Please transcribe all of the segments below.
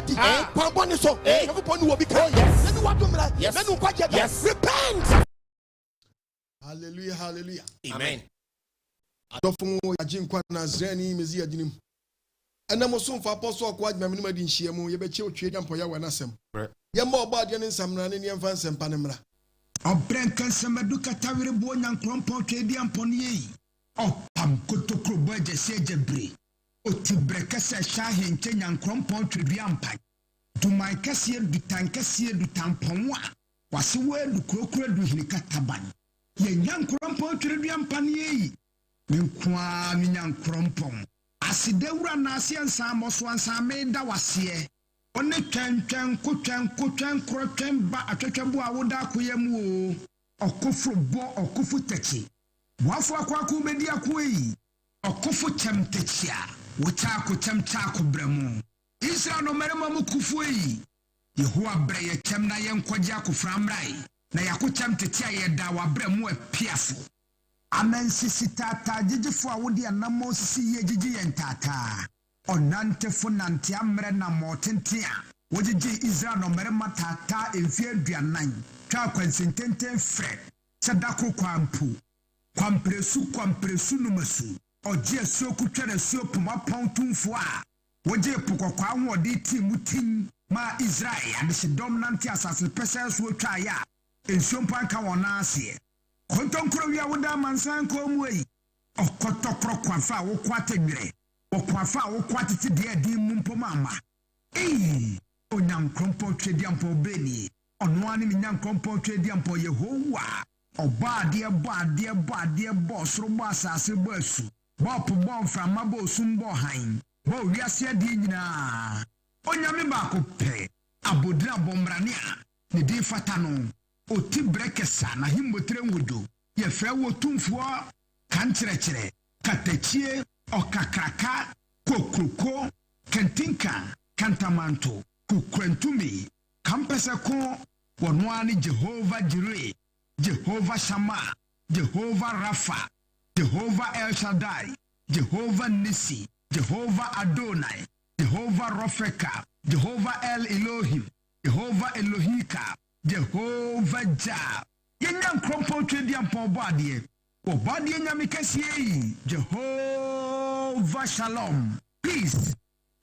adi pambone so Nyankopon ni obi ka nanu wadomra nanu kwaje repent. Hallelujah, hallelujah. Amen. Adofo ajinkwa Nazareni mezi aginim. Ana so mfa apostle kwa adwuma me madi nhyiamu ye be che otwe jampo ya wanasem. Ye ma obade ne nsamna ne ne mfa nsempa ne mra. Obrenkan samadu katawire bo nyankrompo twedi ampone yi. Opam kotokro bo agese ajebre. Otibreka se shahe nche nyankrompo twedi ampan. Duman kase dutan kase dutampon wa. Wase we du krokro du hinika taban. Ye nyankrompo twedi ampane yi. Menkwa mi nyankrompo. Asidewura na ase nsam so ansam da wase. One twentwen kotwen krotwen ba atwetwebu awoda akoyam o. Okofo bo okofo techi. Wafo akwaku bedi akoyi. Okofo chemtechia. Wocha ko chemcha ko bremu. Israel no merema mu kufu yi. Yehowa breye chem na yenkwaje akofra mrai. Na yako chemtechia ye da wa bremu apiafo. Amen sisi tata jijifo awodi anamo sisi ye jiji yentata. Onante funante amre na motentia. Wojiji Israel no merema tata emfie aduanan. Twa kwansententen fre. Sadako kwampu. Kwampresu numasu. Oje so kutwere so puma pontumfo a. Woje pokokwa ahodi ti mutin ma Israel ade se dominant asase pese so twa ya. Ensompa ka wona ase. Kontonkro wi awoda mansan ko muyi. Okotokro kwafa wo kwatedwere. Okwafa wo kwatete de di mumpomama. Onyankrompo twediampo beni. Ono ani nyankrompo twediampo Yehowa. Oba de boss ro asase boasu. Bop bon from mabo sumbo hain. Bo wiase adi nyina. Onyame ba ko pe. Abodra bombrania. Ne di fatano. Oti brekesa na himbotre nwodo. Ye fe wo tumfo kankyerɛkyerɛ katachie okakraka kokroko kentinka kantamanto kukrantumi kampese ko wonwani Jehovah Jireh, Jehovah Shammah, Jehovah Rapha, Jehovah El Shaddai, Jehovah Nissi, Jehovah Adonai, Jehovah Rofeka, Jehovah El Elohim, Jehovah Elohika, Jehovah Jah. Yenyan krompo twediampo boade. Obadi nyame kasiye Jehovah Shalom. Peace.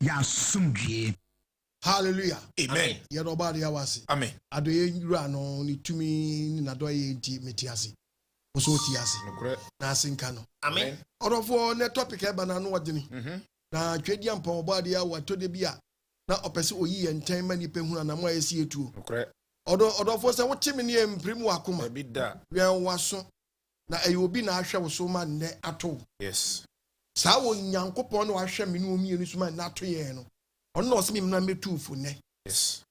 Ya sumdie. Hallelujah. Amen. Ye robadi ya wasi. Amen. Adoye yura no ni tumi ni nadoye nti metiasi. Oso tiasi. Na asinka no. Amen. Orofo ne topic eba na no wagini. Na twediampo obadi ya watode bia na opese oyi enten mani pe hu na mo ayesi etuo. Odofo se wochimi ne emprimu akoma. Bida. Wen waso. Na ayobi na ahwe wo so ma ne ato. Yes. Sa wo Nyankopon na ahwe me no omienu so ma na ato ye no. Ono no osemi na metufu ne. Yes.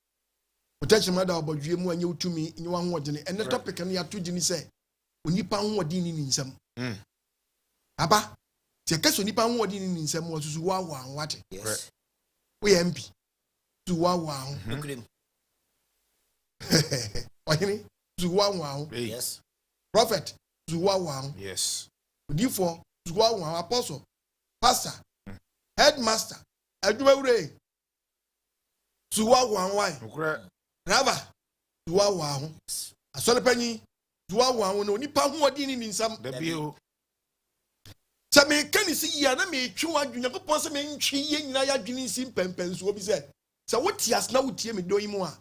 Utachima da obodwe mu anye utumi nyi wa hoodene. Ene topic no ya to gini se onipa hoodene ni nsam. Aba. Ti akaso onipa hoodene ni nsam wo susu wa wa anwate. Yes. We MP. Tu wa wa ho. Ohini tu wa wa ho. Yes. Prophet Zuwa. Yes. Therefore, Zuwa, apostle, pastor, headmaster, adwumawure. Zuwa why? Rava. Zuwa. Asolepanyi. Zuwa no nipa ho odini ni nsam. Debio. Sa me kanisi ya na me twu adwunya popon se me ntwi ye nyina ya adwini nsim pempen so obi se. Sa wotias na wotie me doyimu a.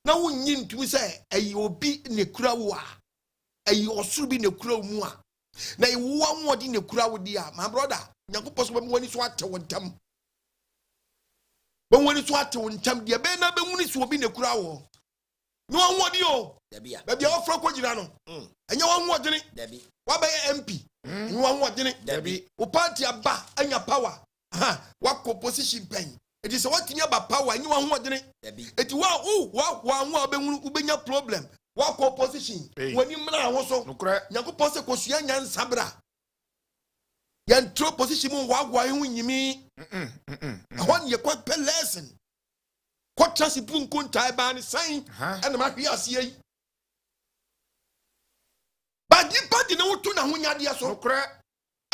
Na wonyi ntumi se ayi obi ne kura wo a. Ayi osuru bi ne kura mu a na iwo anwodi ne kura wo di a my brother Nyankopon so be woni so ate wontam be woni so ate wontam de be na be woni so obi ne kura wo no anwodi o da bia ofra kwagina no enye wanwodi ne da bi wa be MP enye wanwodi ne da bi wo party aba anya power wa position pen eti se watini aba power enye wanwodi ne da bi eti wa anwa be wonu ubenya problem Walk opposition. When you mna also Nyankopon se kosua nyansa bra. Yan throw position mu wagwa hu nyimi. Ahon ye kwa pe lesson. Kwa chance pu nkonta ba ni san and ma hwe ase yi. Ba di na wotu na ho nyade so.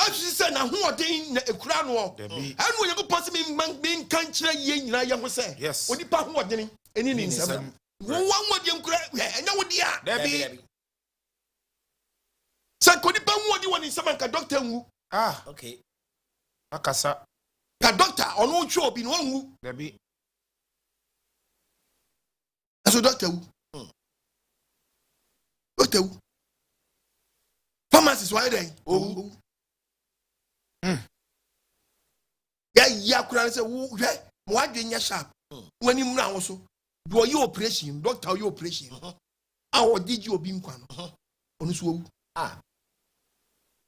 As said, now who are doing a crown war? And when you go possibly being country, you know, young say, yes, Onipa Ahoden Nni Nsam. One word young crack, and no dear, Debbie. So, Onipa Ahoden Nni Nsam, doctor. Ah, okay. Akasa. The doctor on no job in one Debbie. As a doctor, doctor, pharmacist, why then? Oh. Yeah, could say, why didn't you sharp? When you now also do your operation, doctor, your operation. How did you be one? On ah.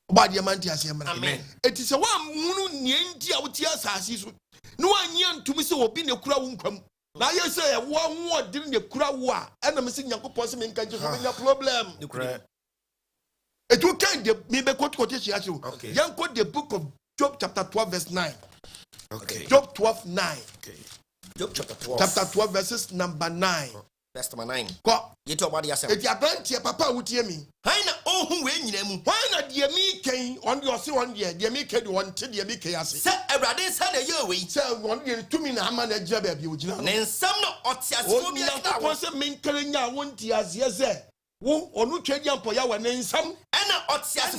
Body amantias, amen. It is a one moon, Nienti out here, Sassis. No one young to me so be a crown come. Now you say, one more didn't the crowd, and I'm missing your possible in country having a problem. It will kind of maybe quotation. Okay. Young quote the book of Job chapter 12 verse 9. Okay. Job 12 9. Okay. Job chapter 12 verses number 9. Verse number 9. Go. You talk about yourself. If you are your papa would hear me. I know who when you why not dear me came on your see one year, dear me can want to dear me chaos. Say a brother said a year we sell 1 year 2 minutes. I'm a job of you. Then some not Otias was mean killing ya 1 years, yes, who or no trade young for your name some and Otias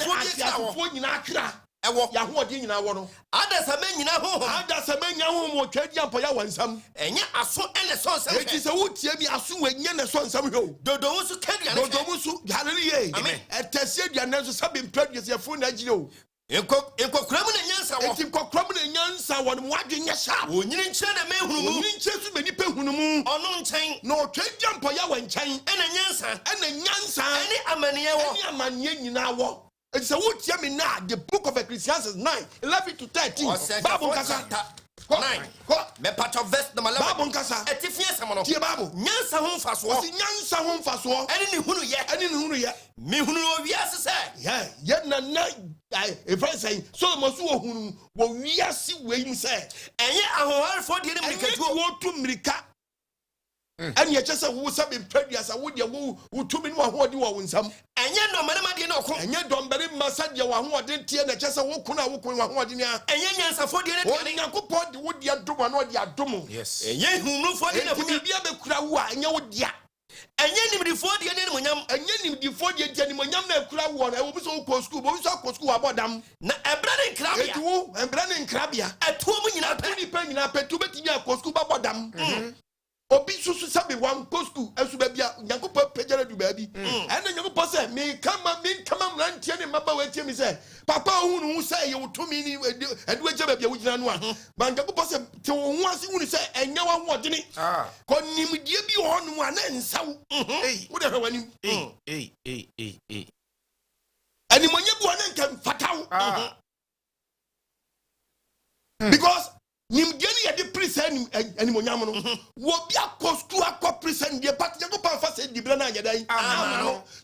for in Accra. Yahoo in our one. Others are men in our home. Others are men who will trade young for your some. And yet, I saw and saw some. It is a wood, Yemi, I saw when Yen saw some hill. Those who carry a Domusu, Hallelujah. I mean, at Tessia, and there's something previous your phone at you. You cook Crammon and Yansa, what you cook Crammon and Yansa, one watching your shop. When you didn't send a man who didn't chase many people who moon or no chain, no trade jump for your one chain, and a Yansa, and a Yansa, any Amania in our walk. It's a wood yammy now, the book of Ecclesiastes 9, 11 to 13. Babu Kasa 9. Me part of vest the Babu Kasa. Etifia Samano. Tia Babu. Nyansa home fast war. Nyansa home fast war. Any hunu yet. Any hunu yet. Me hunu yes say. Yeah. Yet na if I say so Masu hunu will yes way him say. And yet I want for the enemy to go to Mrika. And yet just a who have previous I would you who 2 minutes what you are in some and yet no madam did not come and yet don't very massage your one who didn't tear the chest of Wokuna Wokuna and yet for the enemy would you do one or the domo yes and yet who move for the crowd and you would ya and yet before the enemy and yet before the enemy crowd I will be so close school but we saw school about them a branding crabia and branding crabia at 2 million penny up at 2 million school about them. Obi susu sabi wan posku esu babia nyankopɔ pejara du baabi ɛna nyankopɔ sɛ me kama mrantie ne maba watie me sɛ papa hunu hu sɛ ye wotumi ni adu agya babia wugina no a ba nyankopɔ sɛ te wo hu ase hunu sɛ ɛnya wa ho ɔdene konimdie bi wɔ no a na nsaw wo de hwɛ wani ani monye bi wɔ na nka fataw because Nimdiani at the prison and Monyamono will be a cost to a prison, dear, but you go past the Brana Yaday.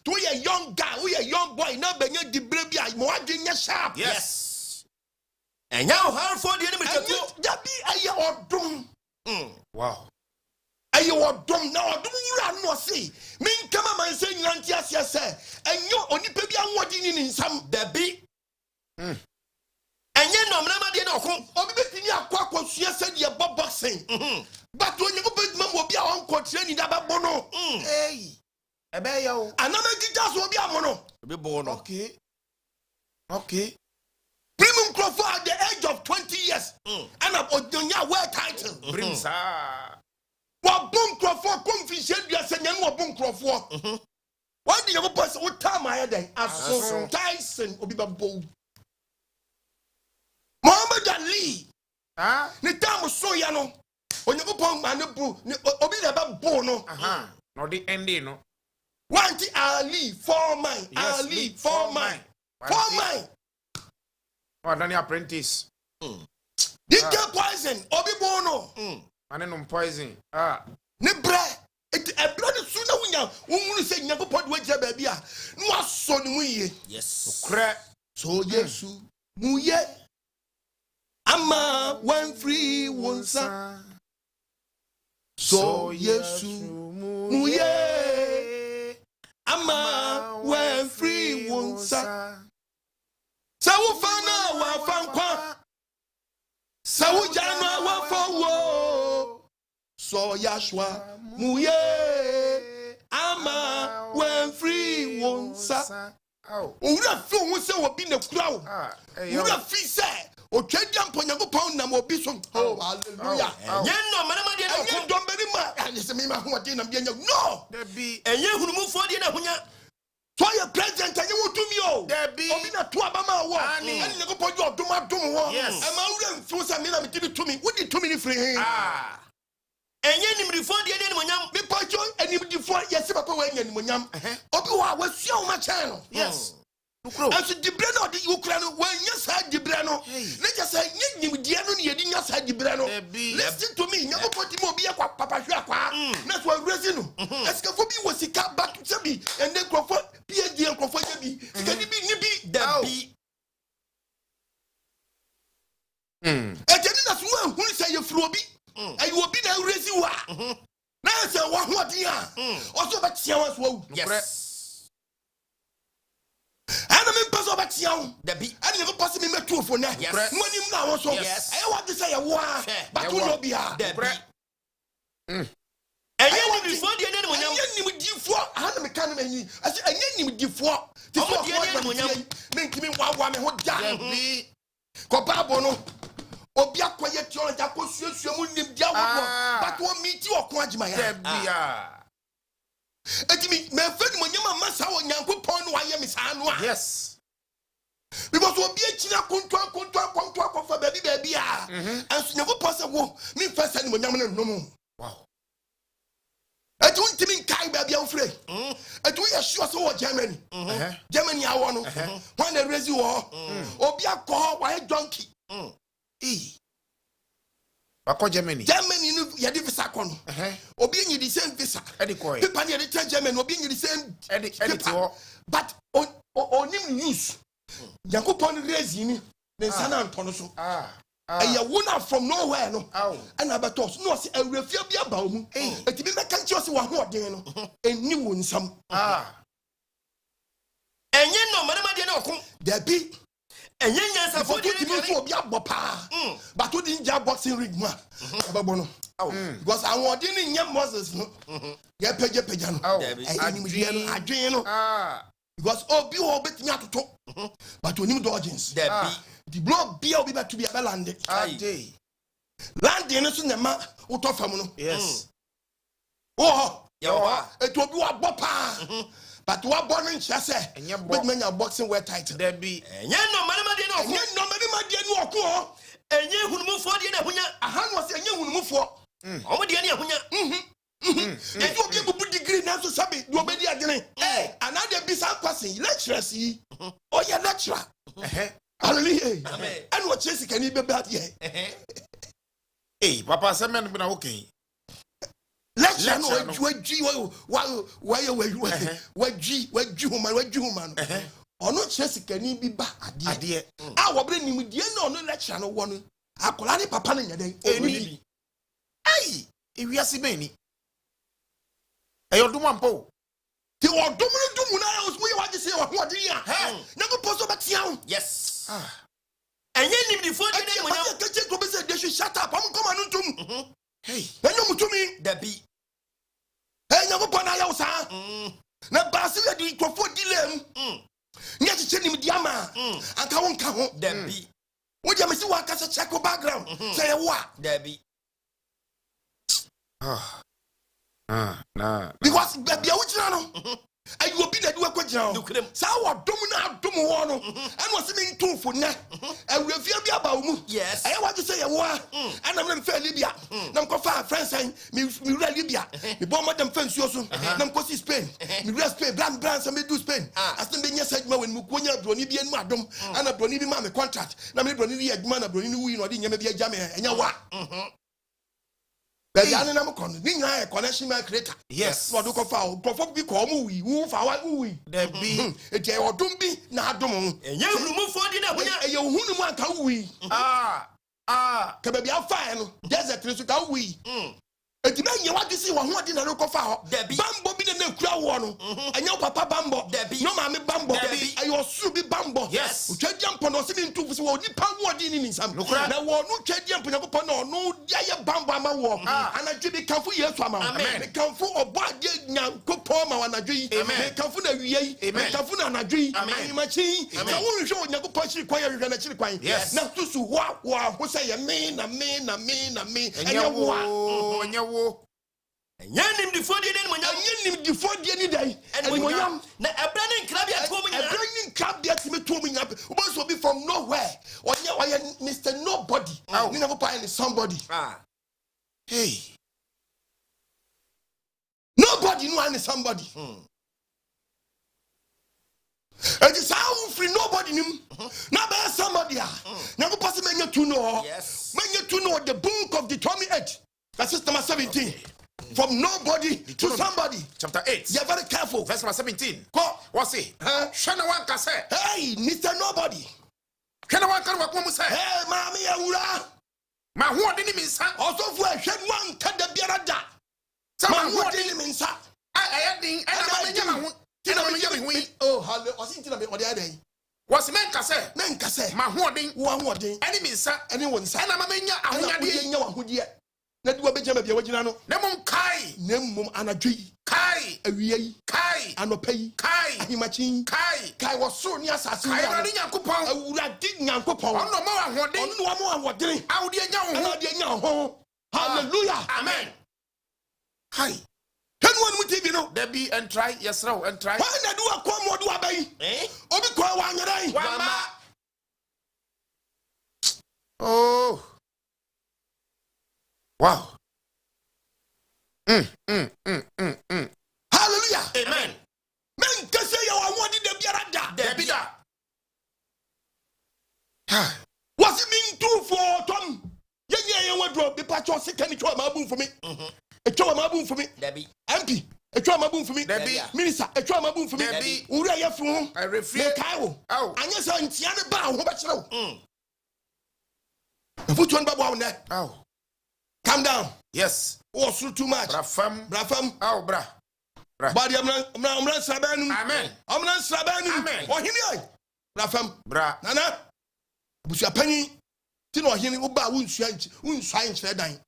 To a young guy, we a young boy, now being the Brabia, more doing a sharp. Yes. And now, how for the enemy to be a year or doom? Wow. Are you or doom now? Do you not see? Mean come on and say, Lantias, yes, sir. And you only baby I'm watching in some baby. And yet, no, Mamma did not come. Obviously, you are quite said you are boxing. But when you go back, Mom will be our uncle training about Bono. Hey, a bayo. Another guitars will be a mono. Be born, okay. Okay. Premium Crawford at the age of 20 years. And about Dunya wear title. Brimsa. What Boom Crawford come fish, you are saying, you are Boom Crawford. Why do you go pass what time I had? As Tyson will be bold. Muhammad Ali. Ni tamu so ya no. Onyankopon ma ne bu. Obi na ba bo no. No the ending no. Want Ali for mine. Ali for mine. For mine. Oh, Danny apprentice. Did get poison. Obi bo no. Ane no poison. Ne bre. It a blood sooner when you say Nyankopon we je ba bia. No aso ni mu ye. Yes. Okra. So Yesu mu ye. Ama when free wonsa so Yesu muye ama when free wonsa sa wo fana Sawujana wa fawo so yashwa muye ama when free wonsa owura fi won se obi na kura wo owura fi se o twedi amponyago pound na obi so oh hallelujah yenno manama de na ko don beri ma ani se me ma ho de na bia nya no de bi enye hunumufo de na hunya so your president anye wotumi o obi na to abama wo ani ne ko pojo odum adum wo e ma owura mfi se me na me tibi tumi wo di tumi ni free hin enye nimrifo de ne monyam me pojo animdifo yesi papa wa anya nimonyam obi wa wasua wo ma chan no yes As dibre no de Ukraine when yes had dibre no let just say nyim die no ye di nya sa dibre no listen to me nyako poti mo bi akwa papa hwe akwa na so awrezi no eska fo bi wosika back to be and then crofo PhD and crofo bi sika di bi ni bi da bi ejeni na so hu say ye furo bi ayi obi na awrezi wa na say wa ho odi a o so ba tia wa so yes ana me paso ba tia wo da bi ani ko pass me metu fo na monim na wo so ayi wa de say ye wo a ba to no bia da bi enye nimrifo de ne monyam enye nimdifo ana me kan me nyi ase enye nimdifo ti so de ne monyam me ntimi wa me ho da bi ko babo no obi akoye ti on ja ko suasua mu nim dia wo but wo mi ti okon agima ya da bia etimi me fedi monyam amasa wo nyankopon no aye me sa no a yes because obi akina konto akofa baby a anso nyankopon se wo me fesa ni monyam no nom wow etu ntimi kai baby a free etu ye sure so wo Germany Germany awo no when the raise wo obi akọ wa donkey Wako Germany no yedi visa kono obi nyi the same visa people na yedi Germany obi nyi the same edit wo but onim news yakopon raise ni sana antono so aya wona from nowhere no and abatos no se awrafia bia ba mu etibi meka nchi o se wa ho oden no eni wo nsam enye no manama de na okun there be enye nyansa fo de ni fo obi abopa but we din ja boxing ring mu ababo no because awon odin ni nya Moses no ya peja no eni mu dia no adwen no because obi ho betimi atoto but onim dodgings the block bia obi beto bia be lande landing so nema uto fam no yes oh yawa eto obi wa bopa but wa born in chase big man your boxing wear title there be enye no manama de no enye no manama de no okwo enye hunumufo de na hunya aha no se enye hunumufo omo de na hunya eto obi bubu degree na so sabi do obedi adene another be some person lecturers yi oh yeah lecturer hallelujah amen and what chase can you be bad here papa semen na okay lecture no wagi human ono chese kani bi ba ade a wo bre nim die na ono lecture no wo no akola ne papa no nyaden eni ewiase beni eyodum ampo ti odum no dum na wo ye wagi se wo ho ade ya na go poso batia wo yes enye nim di fo de ne mo ya keche go be se de shut up am come anu tum hey enyo mutumi da bi enyo go pona ya wo sa na basi ya di krofo dilem nya chiche nim di ama anka won ka ho da bi wo dia me si wa kasa check background say ye wa da bi na because bia wo chira no ayi obi na di wa kwagina o sa wo dom na dom wo no and wo se me ntumfo na awurafia bi aba wo mu yes ayi wa say ye wa ana me mfa Libya na mko fa France me wura Libya me bo modem fa nsuo so na mko si Spain me wura Spain brand so me do Spain asen be nya sajuma when mu konya broni bi enu adom ana broni bi ma me contract na me broni bi aduma na broni ni wi no de nya me bi agya me enya wa but ya na mko ni nya connection ma creator yes no do ko fa o bi ko mu wi wu fa wa wi da bi e odom bi na adom enye hunumufo de na hunya e ye hunu mu anka wi ka ba bia fa no desert so ka wi eti na you want to see one more dinner local file. Bambo be the crowd one. And your papa Bambo. No mammy Bambo. I was be Bambo. Yes. Chadian Ponosin to Onipa Ahoden Nni Nsam. Now one no Chadian Ponopono no Dia Bamba war. And I did the Kafu yes from Amen. The Kafu or Bad Kupoma and a dream. Amen. Kafuna Ye. Amen. Kafuna and a dream. Amen. Machine. I want to show you Pachi choir and a chicken. Yes. Now to wow, who say a man. And you wo. And Yanim before the end when Yanim before the any day. And when you a branding club told me up. Once will be from nowhere. Or Mr. Nobody. You never find somebody. Hey. Nobody know somebody. And it's how free nobody knew. Now there's somebody. Now pass me to know. Yes. When you to know the book of Deuteronomy 8. That's just number 17. From nobody to somebody. Chapter 8. You're very careful. Verse number 17. What's it? Shana one can say. Hey, Mr. Nobody. Can one can walk say? Hey, Mammy Aura. My who didn't mean son. Also for a shed one can the Biarada. Some who didn't mean son. I think oh, hello. Was it what the other day? Was men can say? Men can say. My hoarding, one hoarding. Any means, sir. Anyone, sir. And I'm a man, who yet. Let go be Jamaica, what you know. Nemum Kai, Nemum Anadri, Kai, a Rie, Kai, and Opay, Kai, Himachin, Kai was so near Sassi. I already coupon, I would have digged Yankupon. No more, what did I would know? Hallelujah. Amen. Hi. Can one with you know? There be and try, yes, row and try. Why not do a come or do a bay? Eh? Or be called one day. Oh. Wow. Hallelujah. Amen. Men can say you are wanting the Biarada. The Bida. What's it mean to for Tom? Yeah, what drop the patch or sick and try my boom for me. A try my boom for me. Debbie. MP. A try my boom for me. Debbie. Minister. A try my boom for me. Debbie. Uriah from I refuse. Kyle. Oh. And yes, I'm Tiana Bow. What's wrong? Put one babu on there. Oh. Calm down. Yes. Oh, so too much. Brafam. Oh, bra. Body, I'm not Sabanu. Amen. I'm not Sabanu. Amen. Oh, him, Brafam. Bra. Nana. But your penny. Tino, he will buy one science fair dine.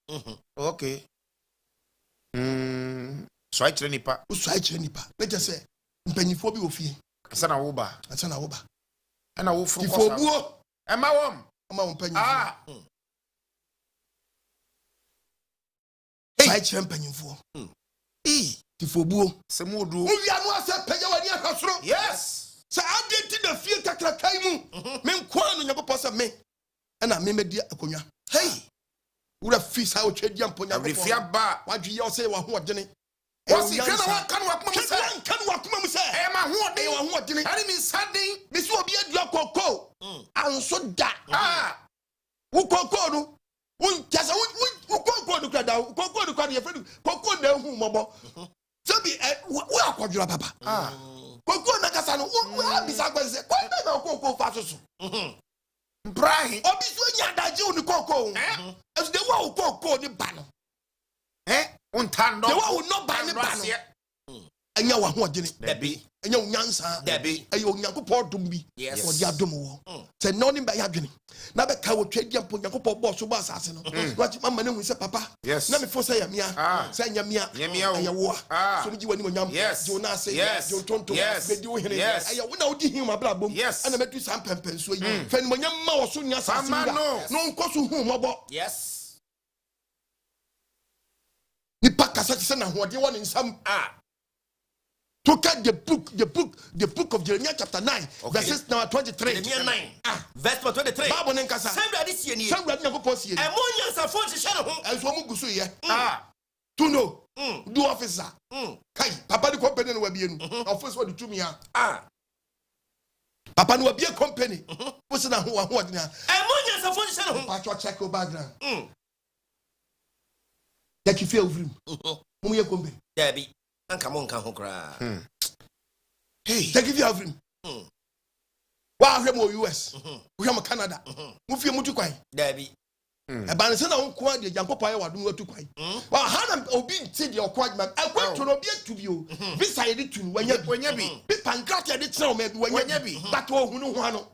Okay. So I train Nipa. So I train Nipa. Let us say, penny for you. Sana Uba. That's an Uba. And I will for Buo. And my mom. I'm on penny. I champion for. Tifobuo. Semudu. Yes. So I did the field Takrakaimu. Men Kwan and Yaposa me. And I made dear Akonya. Hey. Would have feast out Chedian Ponya. Rifiaba. What do you say? What didn't it? What's it? Can walk, Mamma say. Emma, what they want, what didn't it? Sunday. This will be a drop of coal. And so that. Who call just who go to Crada, go to Crada, Coco, who mobile. So be we are called your papa. Coco Nakasano, who are beside us, quite a cocoa fast. Brian, obviously, that you cocoa, as the wall cocoa the banner. Eh? Untando, the wall not ban the banner yet. And you are what did it, Debbie, and your Yansa, Debbie, and your Yakupo Dumbi, yes, or Yadumo. Said no name by Yagini. Now the cow trade Yapo Yakupo boss who was assassin. What my man will say, Papa? Yes, let me for say Yamia, say Yamia, and your war. So did you when you were young? Yes, you now say yes, you don't to yes, they do him. Yes, I will now give him a blab. Yes, and I met you some pempens. So you friend when your mouse soon, yes, no cost to whom about. Yes. The pack as such and what you want in some. To get the book of Jeremiah chapter 9, verses number 23. Jeremiah 9, verse 23. Bible nenkasa. Sembra di sieni. Sembra di nyakopon sieni. E mo nyansa fo hyehyɛ ne ho. Enso mo gusu ye. To know. Do officer. Kai, papa di company no wabie nu. Officer what to me ya. Papa no wabie company. Wo se na ho ade na. E mo nyansa fo hyehyɛ ne ho. Patro check your background. That you feel room. Mo ye company. Debbie. Come on, come on, hey, take it of him. Wow, we are US, we are Canada, move your mutu kwai. Debbie, Eba se na wonko ade Yankopon aye wadom atu kwan. Wa hana obi nti de okwa ma akwato no bi atu bi o. Visa ye de tu wanya bi. Bi pancreatia de tena o ma bi wanya bi. But wo hunu ho ano.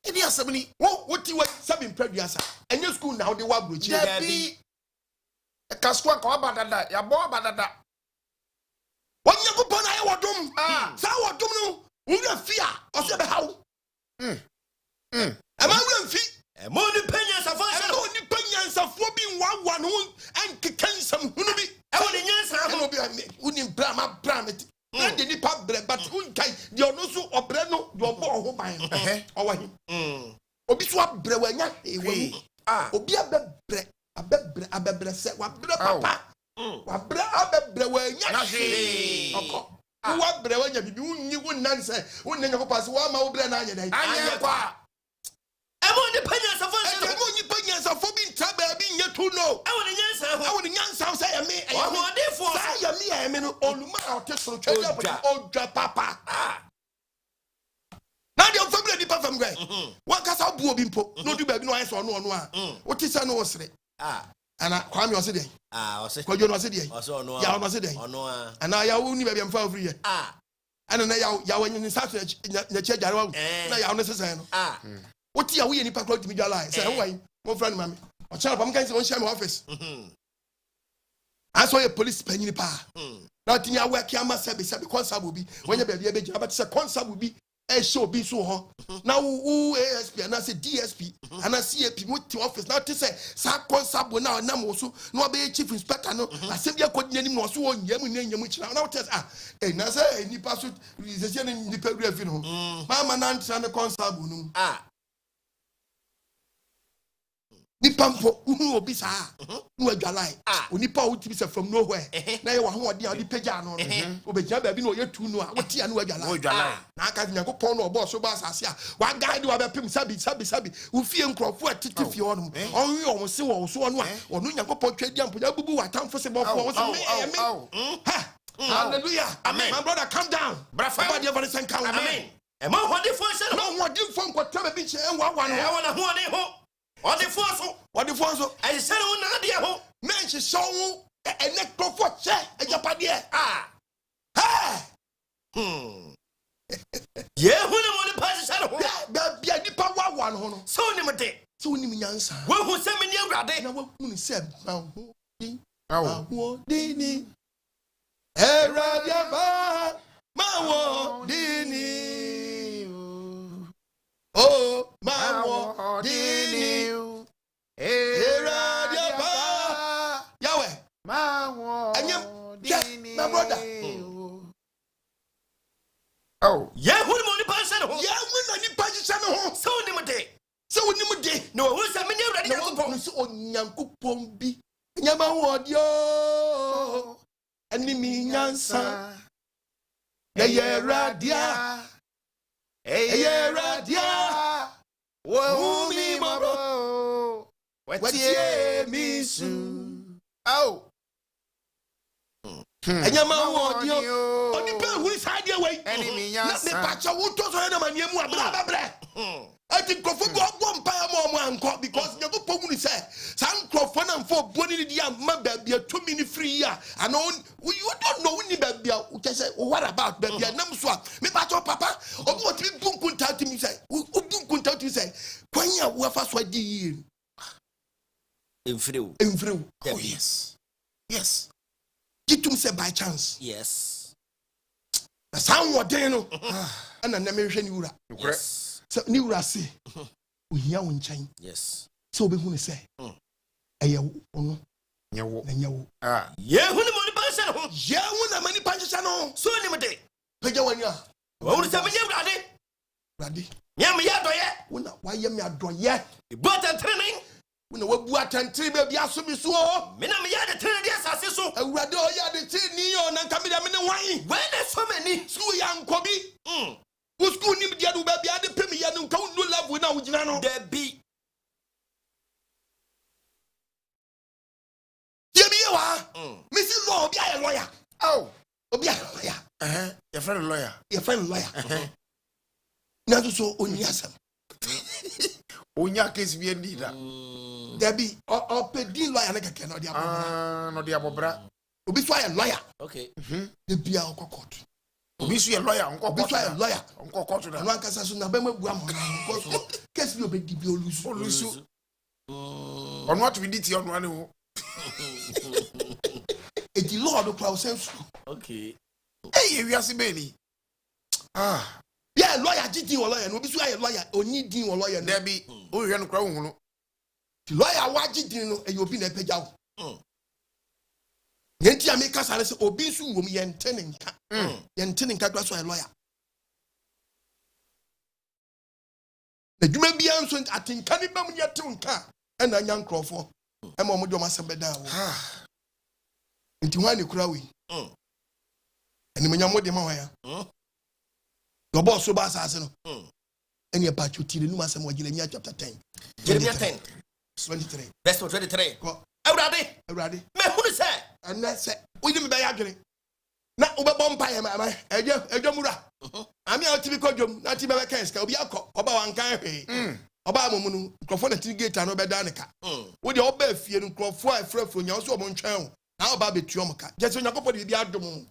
Eni asabni wo ti wa sabin praduasa. Enye school na wo de wa brochi. Bi kaskwa ka abadada ya bo abadada. Yankopon aye wadom. Sa wadom no wo fia o se be hawo. Ama wo fi mo ni penya safo se no ni penya safo bi nwa no en kekansam hunu bi e wo ni nyansa ho bi uni brama bramet na de ni pa bre but unkai de ono so obre no de obo ho ban owa hi obi so abre wanya e wa obi abebre se wa bre papa wa bre abebre wanya okọ wa bre wanya bibi unyi wonnan se wonnan Yankopon se wa ma wo bre na anya dai anya kwa emo ni penya safo se emo ni penya safo bi nta ba bi nye tu no e wo ni nyansa say ya me wo de fo say ya me ya me no oluma a otesoro twede odwa papa na de family di papa mgrai wa kasa bu obi mpo no du ba bi no ayeso ono a wo ti se no wo sere ana kwa mi o se de o se kwa jo no se de o se ono ya ono se de ono ana ya wo ni ba bi am fa ofri ye ana na ya wo ni sa so na che jare wa na ya ono se se no what ya we nipa crowd media lie say why mo friend mami o channel pam kan say won share my office I saw a police penny pa na tinya work ya ma sabe constable bi when you be be jaba say constable bi e show bi so ho na who ASP and I say DSP and I CAP mo ti office now say sa constable na na mo so no be chief inspector no asem ya kodi nanim no so won yam na nyam chira na test na say nipa so se ni nipa ru afi no mama na ntra na constable no nipa mpo obi saa no adwalai onipa o ti be from nowhere na ye wa ho ode a odi pagya no obegya ba bi no ye tu no a wote ya no adwalai na aka Nyankopon no obo so ba asase a wa guide wa be pim sabi wo fie nkrofo atiti fie ono onwe o se wo so ono a ono Nyankopon twadi ampo ya bubu watamfo se bofo wo so me hallelujah amen my brother calm down brother dey very thank you amen e mo hodi fo se no hodi fo nkwata be che enwa wa no e wona ho ne ho what the force I said on nadia ho men she so ene krofo che ejapade ye hu ne mo ne pass said ho bia nipa wa no ho no so ni mede so ni nyansa wo hu se me ni awrade na wo hu ni se ma wo dini erade ba ma wo dini oh ma wo dini erade ba Yahweh Ma wo dini my brother ye hu ne mo ne pass said ho ye hu na ni pass said ho so ni mede no hu se me ni awrade Nyankopon so onyankopon bi nyama wo dio ani mi nyansa ye radia wo mi mabo watie mi su nyama wo dio oni pe hu side way Ani mi na nyansa me pacha wo to so na maniemu abra I think crofo go mpa mo anko because Nyankopon hu ni say san crofo na mfo boni di am ba bia 2 minutes free ya and you don't know ni ba bia you say what about ba bia nam so me pacha papa obi what me bunkun ta ti mi say bunkun ta ti say kwanya wo fa so di yi enfreu oh yes gitum say by chance yes na san wo den no ana na me hwe ni wura yes so ni wura se ohia wo nchan yes so obi hu ni say eye ono nyewo na nyewo ye hu ne mo ne pass said ho ye hu na mani pancha no so ni mede pagya wani a wo hu se me ni awrade brade nyam ya doye wona waye me adoye ibota training wona wabu atantiri be bia so bi so o me na me ya de training de asase so awurade o ya de ti ni o na nka me de me ne wan when the so many school ya nkobi wo school nim dia do ba bia de pem ya no nka no level na wo gina no there be ye bi wa me si law obi aye lawyer obi aye lawyer your friend lawyer your friend lawyer na so oni asem Onya case bi ndi da. Debi o pedi lawyer na keke no dia bobra. No dia bobra. Obi so aye lawyer. Okay. Debi a court. Obi so ye lawyer nko Obi so aye lawyer. Nko court da. No ankasa so na be mabu am na case bi obedi bi olusu. Ono what we did on one ho. Edi lord kwa sense. Okay. Hey, we are sibeni. Yeah, lawyer gidi wo lawyer no obi so aye lawyer oni din wo lawyer no. Debi, o hwe no kra wo hunu. The lawyer wa gidi no e obi na pagya wo. Yenti ameka sare se obi nso wom yente ne nka. Yente ne nka gba so aye lawyer. Na dwuma bia nso atenka ne bam yete nka e na nya nkrofo. E ma mo de o masebeda wo. Nti ho ani kura we. Eni menya mo de ma wa ya. The boss so bas as no. Any part you tell you masem Jeremiah chapter 10. Jeremiah 10 23. verse 23. Go. Awurade. Me hunu say. And that say we dem be ya dwene. Na obebom pa ye ma edwamura. Ami a otibi kodwom na ti be be kan ska obi akọ oba wankan hwe. Oba amomu no nkrofo na tigate no be da ne ka. Wo de oba afie no nkrofo a frefro nya so omo ntwan. Na oba betuo mka. Jesu nyakopọ de bi adom.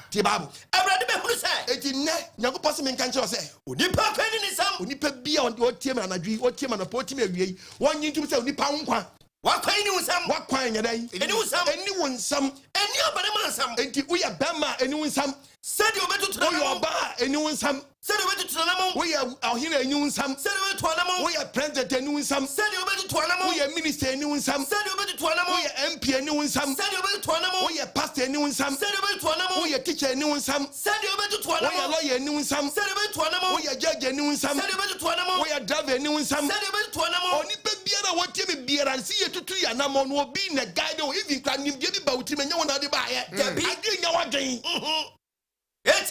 Ti babu. Awurade me hunu say. Eti ne nyakopọ se menka nche o say. Onipa kan ni Nsam. Onipa bia o tie ma anadwi o tie ma na po tie ma awie. Won yin tum say onipa nkwa. Wakwan ni Nsam. Wakwan nyadai. Eni Nsam. Eni won Nsam. Eni obane ma Nsam. Enti uya bema eni won Nsam. Sadi obetutu na Uya oba eni won Nsam. Sadi obetutu na mo. Uya ohina eni won Nsam. Sadi obetutu na mo. Uya president eni won Nsam. Sadi obetutu na mo. Uya minister eni won Nsam. Sadi obetutu na mo. Uya MP eni won Nsam. Sadi obetutu na mo. Uya pastor eni won Nsam. Sadi obetutu na mo. Uya teacher eni won Nsam. Sadi obetutu na mo. Uya lawyer eni won Nsam. Sadi obetutu na mo. Uya judge eni won Nsam. Sadi obetutu na mo. Uya driver eni won Nsam. Sadi obetutu na mo. Onipa biara wotie me biara nsi yetutu ya na mo no obi na guide o even kwa nim de bi ba wuti me nya wona de ba ye. Ade nya wadwen.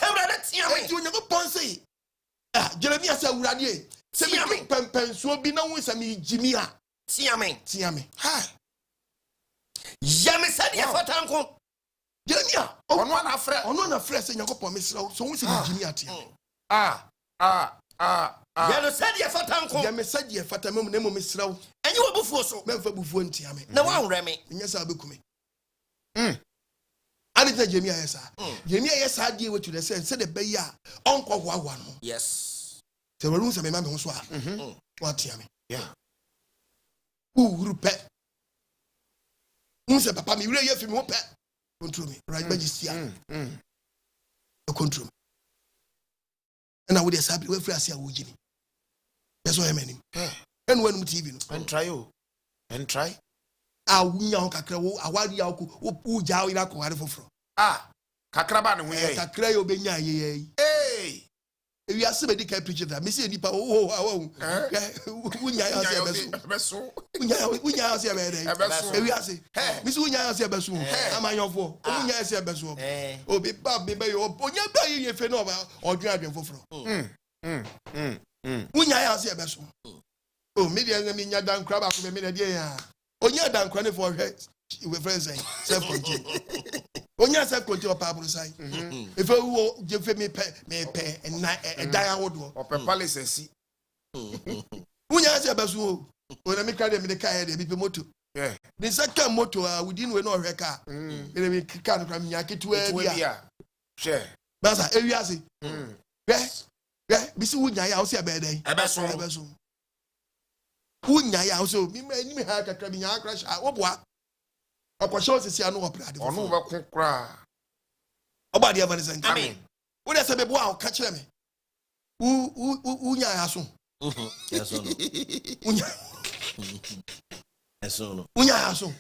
Awurade tia me. Enti Onyankopɔn sei. Jeremia sɛ awurade e. Sɛ me pɛmpɛnsuo bi na wo sɛ me jimi a. Tia me. Ya me sɛ de afata nko. Jeremia, Ono na frɛ. Ono na frɛ sɛ Onyankopɔn me srɛ so wo sɛ me jimi atia. Ya no sɛ de afata nko. Ya me sɛ de afata me na mo me srɛ wo. Enyi wo bufuo so. Memfa bufuo ntia me. Na wa nwrɛ me. Nyɛ sɛ abekume. Ani tena Jeremia yesa. Jeremia yesa die wetu de say the be ya onko hoahoa no. Yes. Se wonu se me ma me ho so a. Wa tia me. Yeah. Uru pe. Unse papa mi wure ye fi me ho pe. Control me. Right magistia. Control me. And I would say we free asia wo gini. That's why I'm in. And when TV no. And try. Awunya ho kakra wo awari ya wo jawo ira ko hare foforo. Kakra ba ne ho ye. Kakra ye obenya ye. Ewi ase be di ka preach that. Me say nipa wunya ya se beso. Wunya ya se be dey. Ewi ase. Me say wunya ya se beso. Amanyofo. Wunya ya se beso. Obi ba be yo. Onya ba ye fe no ba odwen adwen foforo. Wunya ya se beso. Oh, me dey me nya dan kra ba ko me na dey ya. Onya dan kra ne for we friends say self control. Onya self control pa buru sai. If wo je fe me pe na dan awodo. O pe palace si. Unya se besu o. Ona me kra de me de car de bi moto. Yeah. The second moto within we no hwe car. Ele me car no kra me yaketu bia. Share. Basa ewiase. Bisi unya ya o se be den. Ebeso. Unya ya o so mi ha kakra mi nya crash wo boa. Akwasho sisi anu operate. Onu be ko kra. Oba de evan sen. Amen. Wo de se be boa o ka kire me. Unya ya so. Yes or no? Unya. Yes or no? Unya ya so.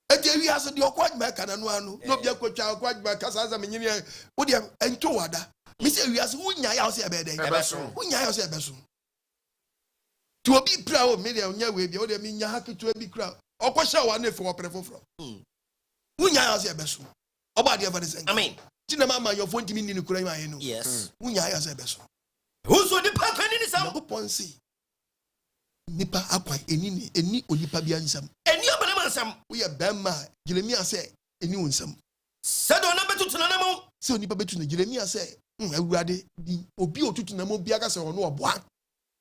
Eti wi ase de okwadma ka na no anu. No bia kwatwa okwadma ka sa me nyini. Wo de ento wada. Me se wi ase unya ya so e be den. Unya ya so e be so. To obi pra o me de unya we bia wo de me nya haketu bi kra. Okwasha wa na efo opere foforo. Unya ya so e be so. Oba de evan sen. Amen. Tina mama your phone timi ni kura ma ye no. Yes. Unya ya so e be so. Whoso the pack any Nsam? Go ponsi. Nipa akwa eni onipa bia nsam. Eni obana ma Nsam. We ya bema Jeremia say eni wonsam. Sado na betutu na mo. Se onipa betu na Jeremia say awurade di obi otutu na mo bia ka se ono oboa.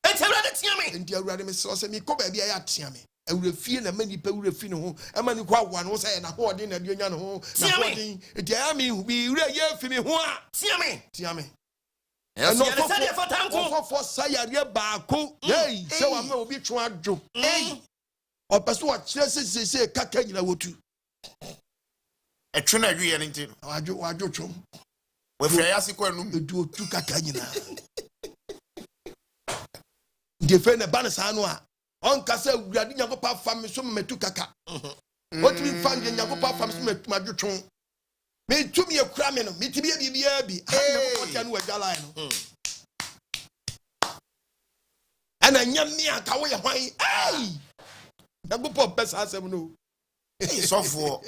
Eti awurade tia me nti awurade me se me ko ba bia ya tia me awurafie na mani pa awurafie ne ho amani kwa wa no say na ho ode na de nya ne ho na ho ode nti ya me wura ye fi me ho a tia me no for sayare baako hey se wa me obi twa adwo hey opeso wa kire se kaka nyina wotu etwe na adwo ye ne nti wadwo twom we fia ya sikwa num edu otu kaka nyina de fe na ban sa no a on kasa awurade nyakopa fam so metu kaka otimi fan de nyakopa fam so metu madwotwon me tumi ekura me no me tibia bibia bi ha nyakopa tia no wagala no ana nyame aka wo ye hwan ai nyakopa besa asem no sofo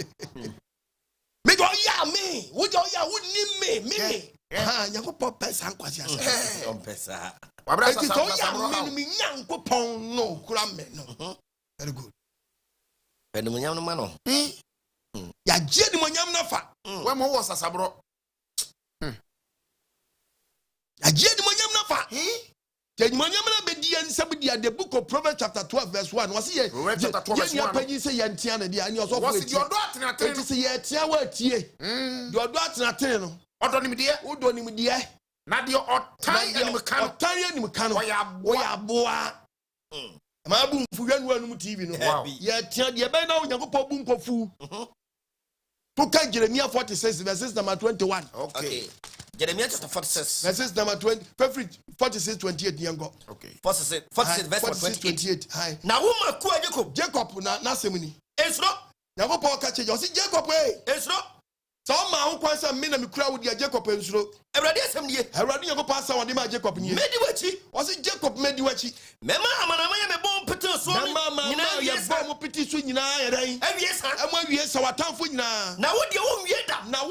me do ya me wo do ya wo ni me ha nyakopa besa nkwasi asem on pesa wabra sa me nyankopon no kura me no very good pende munyam no ma no ya je di munyam na fa we mo wo sasabro ya je di munyam na fa je di munyam na be di ansam dia the book of Proverbs chapter 12 verse 1 was here Proverbs chapter 12 verse 1 ya panyi se ye ntia na dia ani oso was di odo atenatene no se ye tia wa tie di odo atenatene no odo nim die na di otan anim kan wo ya boa ma bu mfuwa nu anum TV no ye tia de be na onyankopɔ bu nkofu to kan Jeremiah 46 verses number 21 okay Jeremiah chapter 46 verses number 20 46 28 yango okay 46 verse 28 hi na wo maku Jacob na semini esro nyankopɔ ka che Jose Jacob esro so ma ho kwansa me na me kura wo dia Jacob ensuro Awurade asem nie Awurade Nyankopɔ asa wode ma Jacob nie medi wachi Wose Jacob medi wachi mema amanama ye me bom pete so nyina ye bom pete so nyina ye dan awie sa ama wie sa watamfo nyina na wo de wo wie da na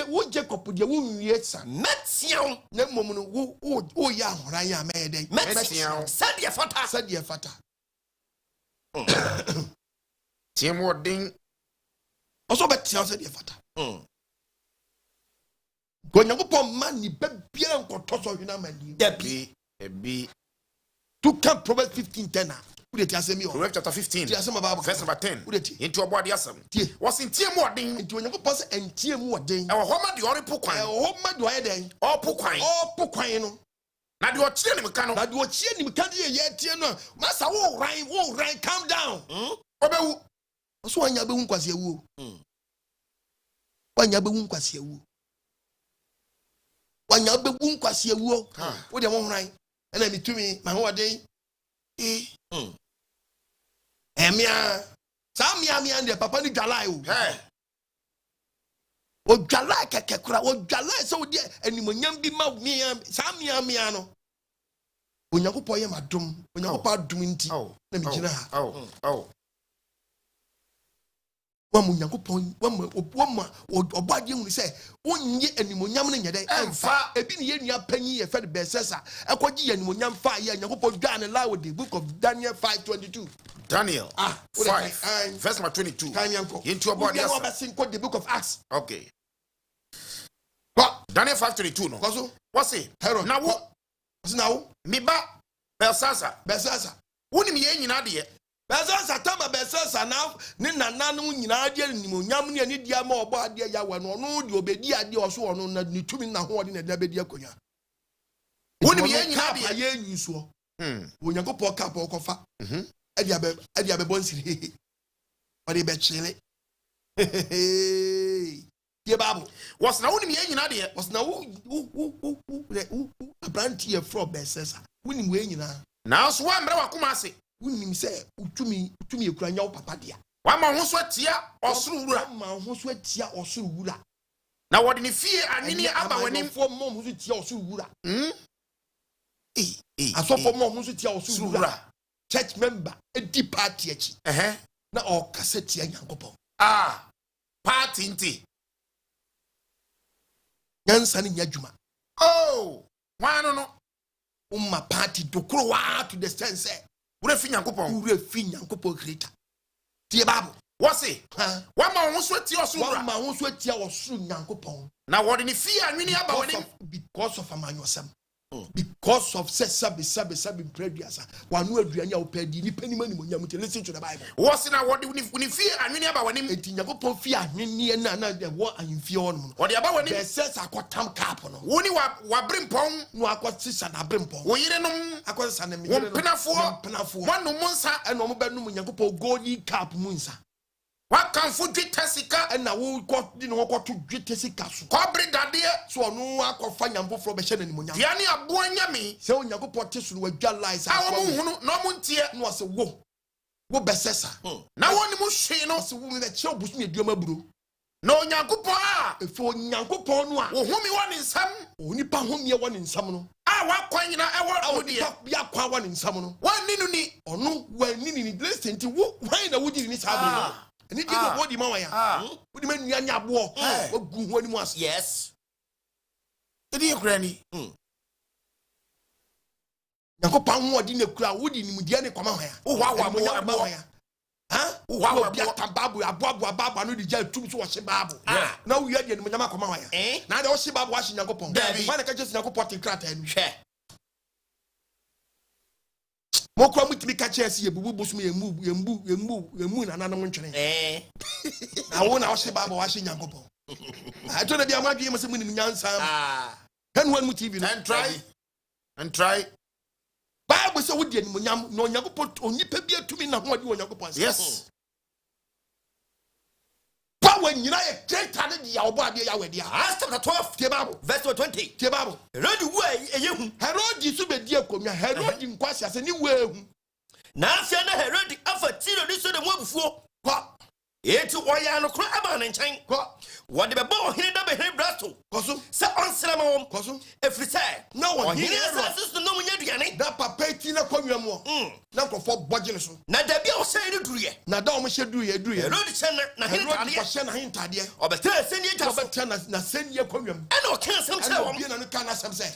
wo Jacob de wo wie sa metiaw na mom no wo ya ahoran ya me dan metiaw sadia fata tiemo den oso betiaw sadia fata Gonyankopɔ man ni bebia nkoto so hwena mani ebi to come Proverbs 15:10 na wo de asemi o Proverbs chapter 15 verse number 10 wo de ti into obo ade asem was in tiemo den nti Onyankopɔ se entie mu oden e wo homa de ore pokwan oye den pokwan no na de ochie nim ka no na de ochie nim ka de ye tie no masa wo ran calm down obewu so wanya bewu nkwase ewu wanya bewu nkwase ewu wanya bewu nkwase ewu wo de mo hran na mitumi ma ho oden emia sa mia de papa ni dwalai o dwalai keke kura o dwalai so de animonyam bi ma mia sa mia no Onyankopɔ ye madom Onyankopɔ adom nti na mi gina ha wamu Nyankopɔ wama obade hu se onye animonyam ne nyede emfa ebi ne yenua panyi ye fed besesa ekogi animonyam fa ye Nyankopɔ dwa ne la with the book of Daniel 5:22 Daniel 5 verse 22 into obade asem the book of Acts okay Daniel 5:22 no what's it na wo mi ba Belsasa wonim ye nyina de Belsasa tama Belsasa na ne nananu nyina de animonyam ne ani dia ma obo ade ya wa no no de obedi ade oso ono na ne tumi na ho ode na da bedi akonya wonim ye nyina de ye nyuso Onyankopɔ ka pa okofa ade abebo nsiri ode be chile ye babu was na wonim ye nyina de was na wo abranti e from Belsasa wonim we nyina na so wa mra wakoma ase wonim se utumi ekura nya wo papa dia wa ma ho so atia osoro wura ma ho so atia osoro wura na wode ne fie anini aba wanim fo mom ho so tia osoro wura asofo mom ho so tia osoro wura church member edi party achi na o kase tia Nyankopɔ party nti nyansa ne nyadwuma wano no umma party dokoro wa to the sense wure fi Nyankopɔ creator tie babu wose wa ma ho so tia osoro wa ma ho so tia osoro Nyankopɔ na wode ne fie anwini aba wanim because of amanyosam Because of sabi previous. One word Rianya Opedi, ni penny money when you listen to the Bible. What's in our what if fear and many about when him Yago fear, Nini and the war and Fion. What the about when he says I got Tam Capono. Woni wa brim pong, no I got sis and a brimpo. we didn't I got San Penafo, one no monsa, and no Benum Yago Godi Cap Munsa. What can food get Tessica And I will got to get Tessica. Cobri Dadia, So no I could find Yambo from Beshan and Munya. Yanni a boyami, So Yago Potis will realize our no muntia was a woe. What Bessessa? Now one mushino, So woman that shall push me a Diomabru. no Yankupa, If for Yanko Ponwa, whom you want in some, Onipa whom you want in Samono. I want quite I want Be a one in Samono. one Ninuni, Or no, when Nini listen to why the wood in his house. And it didn't what the Mawaya. What do you mean, Yanya war? What good one was? Yes. the dear granny. Yanko Pam, what didn't crowd wood in Mudiana Comaya? Oh, wow, huh? Wow, Babu, a Babu, a Babu, no, the jail troops was a Babu. Now we are the Mama Comaya. Now there was a Babu washing Yanko Pom. Why the catches Yanko Potty Crater and share. More come with me catches here, boost me and move, and another one. I won't ask Babu washing Yanko Pom. I told you, I'm not giving some in Nsam. And one motive and try. Bible so we did Munyam, no Yakupot, only pay to me now what you want Yakupon. Yes. But when you know a great talent, your body, Acts chapter 12, Tebabo, verse 20. Tebabo, Ready way, you. Herod, you should be dear, come your Herod in Quasias, anywhere. Now, Fiona Herod, after Tiro, this is the one before. What? It's why I know crab and chain. What the ball here, double here, Brasto. Cosso, Sir on Salamon, Cosso, if we say, no one here here is the no one. that papa Tina come your more. Now for Bodgins. Now, the bill say to you. Now, don't should do it, Herod, Shanna, Nahin, or better send you to Robert Turner, Nasen Yacomium. and no cancel some Say.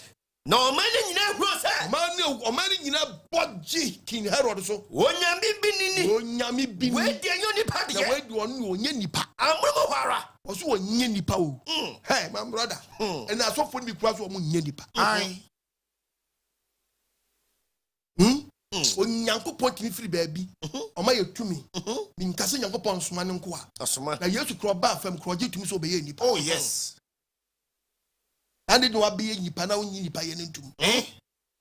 no man in your rose. Man, or man in a bodgy King Herod so. One yammy binini, Oh, Yami be where the only party the way you on Yenipa. I'm Muhara. Was one Yenipa. Hey, my brother. And I saw for me cross one Yenipa. Aye. When Yanko Point free baby, or my to me, being Cassin Yanko Pons man and qua. Now you have to crawl back from Croji to Miss Obey. Oh, yes. And it will be any panel in Payan to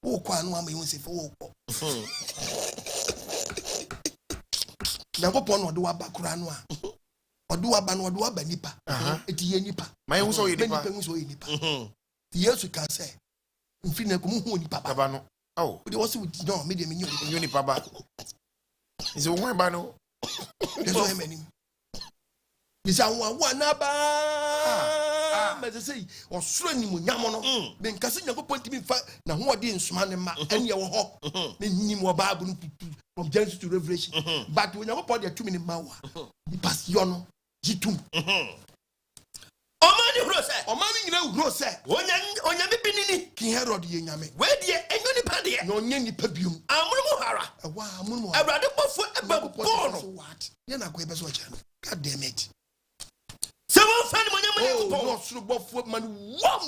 oh, Quan, one may say for Yanko Pon or do a background or do a ban or do a banipa. It's Yenipa. My own so Yenipa. The years you can say, Infinite Papa. Oh, it was with no medium in Unipaba. Is it one bano? There's no many. Is our one about as I say, or swinging with Yamono, being Cassin point to me. Now, who are the Smanema and your hawk, then you more Bible from Genesis to Revelation. But when you're about 2 minute mawa, you pass Yono, Jitum. O man, you know, Rose, on your binini, King Herod Yame, where the any party, no Yenny Pebium, I'm Muhara. a wow, Mumu, I rather about what? You're not going to God damn it. Someone find my not through both footman. Wow.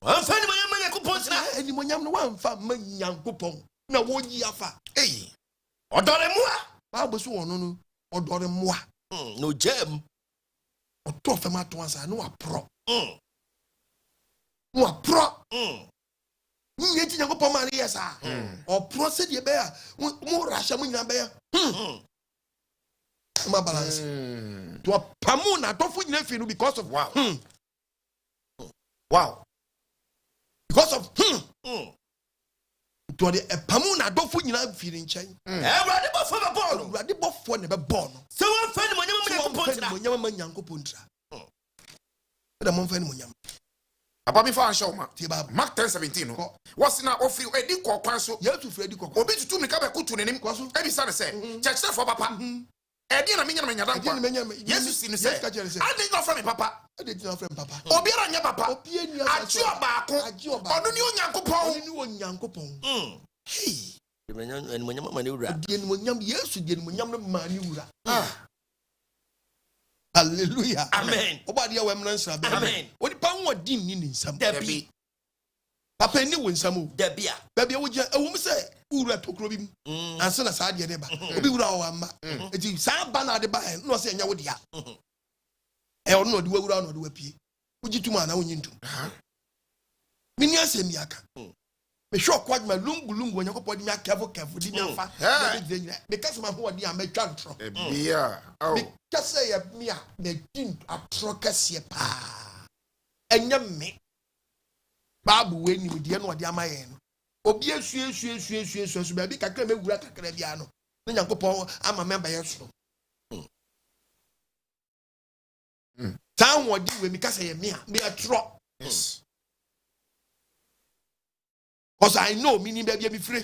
I'm finding my coupons now. Any one family young coupon. Now, what ye afa? Hey, Or Doremoa. I was one or Doremoa. No gem. Or Tofema to answer, no a pro. No a pro. Yet you go for Maria, sir. Or pro said ye bear. More Rashamun bear. My balance. To a Pamuna, don't put nephew because of wow. Wow. Because of to the Pamuna, don't put you feeling chain. Everybody for the ball. Ready for never born. Someone find my Yanko Puntra. The Monfenuyam. About me for a show, Mark Mark 10:17. What's now offering a dick or council? You have to Freddy Coco. Obi to me come to name Cosso. Every son say, Church for Papa. I didn't mean yes, you say, I didn't know from Papa. I didn't know from Papa. Obiara Papa. I chew back. I don't know Yanko Pong. Hey. And when your manura, yes, you did when you're manura. Hallelujah. Amen. Obadi awemransa. Amen. What the power din in some Debbie. papa ni wo nsam Debia. Baby wo je ewo say ura tokro bi anse na saa de ne ba obi wura o amma eti saa ba na de ba no say nya wo dia e ono no de wura no de wapie uji tuma na wonyi ntum mini asemi aka me hwe okwa ma lungu onyakopo di me careful di me afa me kase ma ho di am atwa ntro bia me kase ya me a me din atro kase pa enya me babu we ni de no odi amaye no obi esu so ba bi kakra me wura kakra bia no na nyankopon ama member yeso tan wodi we mi kase ya me atro yes. Because I know meaning baby be free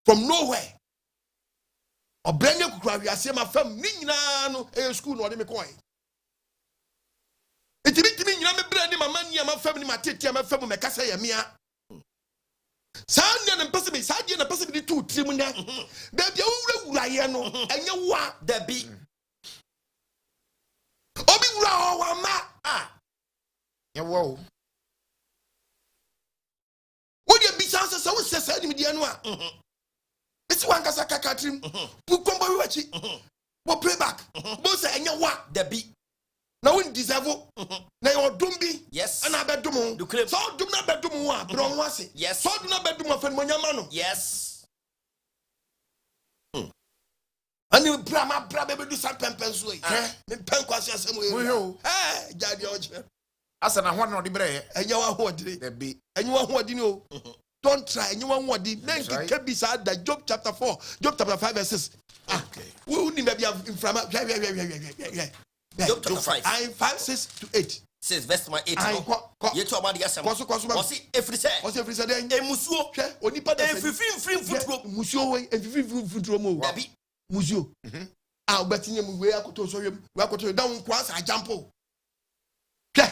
from nowhere. Or brand new kukura we say my fam ni nyina no school no de me coin. Etimi nyina me brand ni mama ni ma fam ni ma tete ma fam me kasa ya mia. Saa na mpese be saa die na mpese be tu trim na. Baby wura ye no enye wa Da bi. Obi wura wa ma Yeah, wow. Would be chances so say ni media no a. Esi wan kasa kakatrim. Pu kombo wi wachi. Wo pray back. Bo say enye wa Da bi. na won deserve na your dumbi. Yes. Ana be dum. So dum na be dum wa bro ho ase. Yes. So dum na be dum afan monyama no. Yes. Ani bra be do some pempen so yi. Me pen kwase asem we. Jadi o che. Asa na ho na odi bre Enye wa ho odire. da bi Enye wa ho odine o. Don't try. Enye wa ho odine. Then ke bi sa da Job chapter 4, Job chapter 5 verse 6. okay. We need maybe inframa. Job chapter 5. I 5 6 to 8. 6 verse 8. Ye to about the asem. Koso. Every say. What's every say den? Emusuo. Hwe onipa da Efifim futuro. Musuo we efifim futuro mo. Da bi. Musuo. Obetinye mu we akoto so yem. We akoto da won kwa sa jampo. Hwe.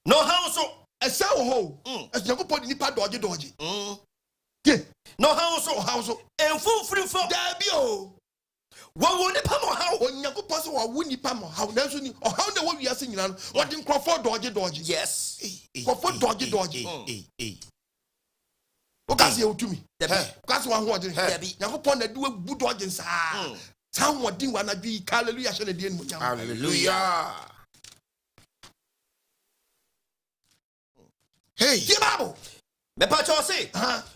No how so. Esa wo ho. Yankopon nipa doje. Ke. No how so. Enfufrim fo. Da bi o. Wo nipa mo how. Onyankopon so wo nipa mo how na so ni o how na wo wiase nyina no. Wo de nkrofo doje. Yes. Nkrofo doje. O ka se otumi. Da bi. O ka se wa ho odire. Da bi. Yankopon na de wo bu doje nsa. San wodin wa na bi hallelujah shele de mu nyam. Hallelujah. Hey, Bible. Me pa cho say.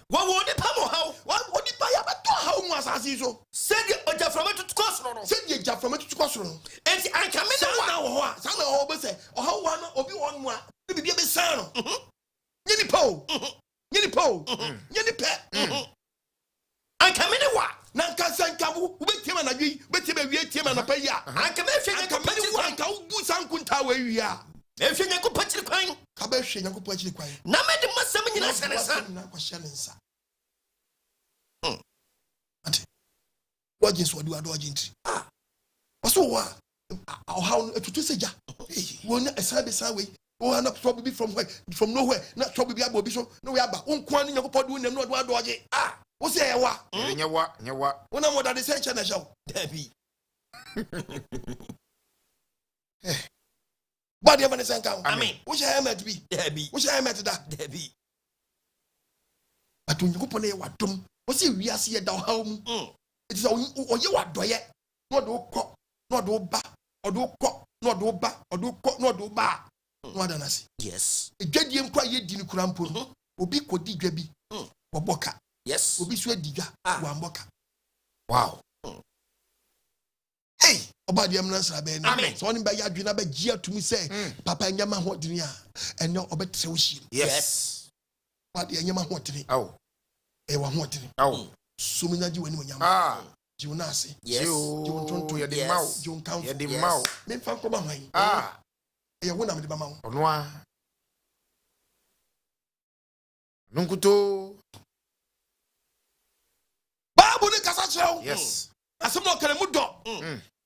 Wo nipa mo how. Wo nipa ya beto how mu asase so. Say the oja from it to cross no. Se die ja from it to kwasoro no. Enti anka me San na na wo ho a, san na wo be se, o how wa no obi won mu a, bibia be san no. Nye nipa o. Nye nipa. Anka me ne wa. Na nka sanka wo betima na dwi, betima wie tiema na pa ya. Anka me hwe Anka me ni wa anka wo gu sankunta wa wi a. Ehwe nyanko pachiri kwan. Ka ba hwe nyanko pachiri kwan. Na me de masam nyina sanesa. Na kwa hye ne nsa. Ante. Doje so di wa doje ntri. Oso wa. O how etutu seja. Wo na esa be sa we. Oh, na probably from where? From nowhere. Na trouble be abo bi so. No we aba. Onkwan ni nyanko podu nem no do doje. Wo se ye wa. Nyewa. Wona mo da de se na show. Da bi. Body ever say kan. Amen. Wo share helmet bi. Da bi. Wo share helmet da. Da bi. Atonyi ko pone wa dom. Wo se wiase ye da o haw mu. It is oye wa doye. No do ko. No do ba. Odo ko. No do ba. Odo ko. No do ba. No adanasi. Yes. Edwadie nkwa ye di ni kura mpo. Obi kodi dwa bi. Wo boka. Yes. Obi so adi dwa. Wa mboka. Wow. Hey, oba de amna sa be Amen. so oni ba ya adwena ba gia tumi say papa nyama ho dini a eno obetre wo him. Yes. Ba de nyama ho dini. Oh. E wa ho dini. Oh. So mi na ji wani nyama. Ji wona ase. Yes. Ji won tonto Ya de mau. ji won kan. Ya de mau. Me fa ko ba hwan. E wona me de ba ma ho. Ono a. Nunkuto. Babu ni kasa chew. Yes. Asem no kare mu do.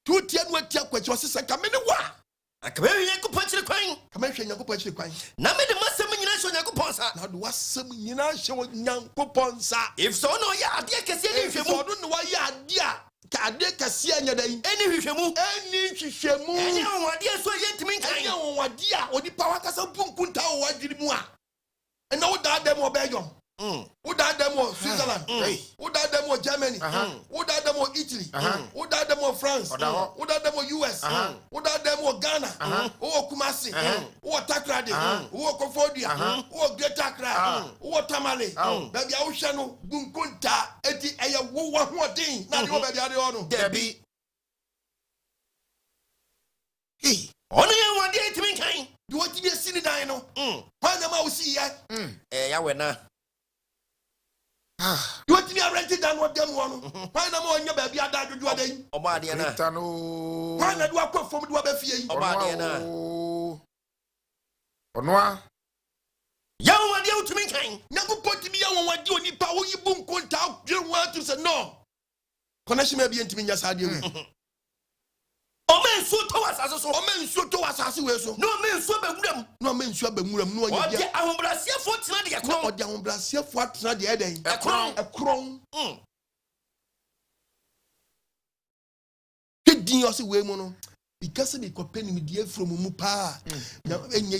Tu tie no atia kwachi o sese ka me ne wa. Aka me nyanko pachiri kwan. Ka me hwe nyankopɔ akiri kwan. Na me de masam nyina so nyanko ponsa. Na do wasem nyina hwe nyankopɔ nsa. If so no ya ade kese ni hwemu. So do no wa ya ade a ka ade kase anya dan. Eni hwehwemu. Eni hwehwemu enye wonwade so yentimi kan enye wonwade a onipa wakasa punkunta wo wadwiri mu a ena wo da dem obeyom wo da dem Switzerland wo da dem Germany wo da dem Italy wo da dem France wo da dem US wo da dem Ghana wo Kumasi wo Takrade wo Kofodia wo Greater Accra wo Tamale baby a wo hwe no punkunta eti eye wo wa hoden na de wo baby ade ono debi ono ye wonwade yentimi kan de wo ti be sini dan no kwa na ma wo si ya ya wena you want me rent down what them one find am on your baby adadwo adan oba ade na tano find na do akọ fom do abafie yi oba ade na onwa ya wonwade utumi kan nyankopɔ timi ya wonwade onipa wo yibu nkonta dwe wa to say no connection ma bi ntimi nya saade wi o men so to wasase so o men so to wasase we so no men so baguram no men so baguram no nya dia ahombrasiafo tena de ekron o de ahombrasiafo atena de eden ekron kedin o se we mu no because me kopeni me die from mu pa na enye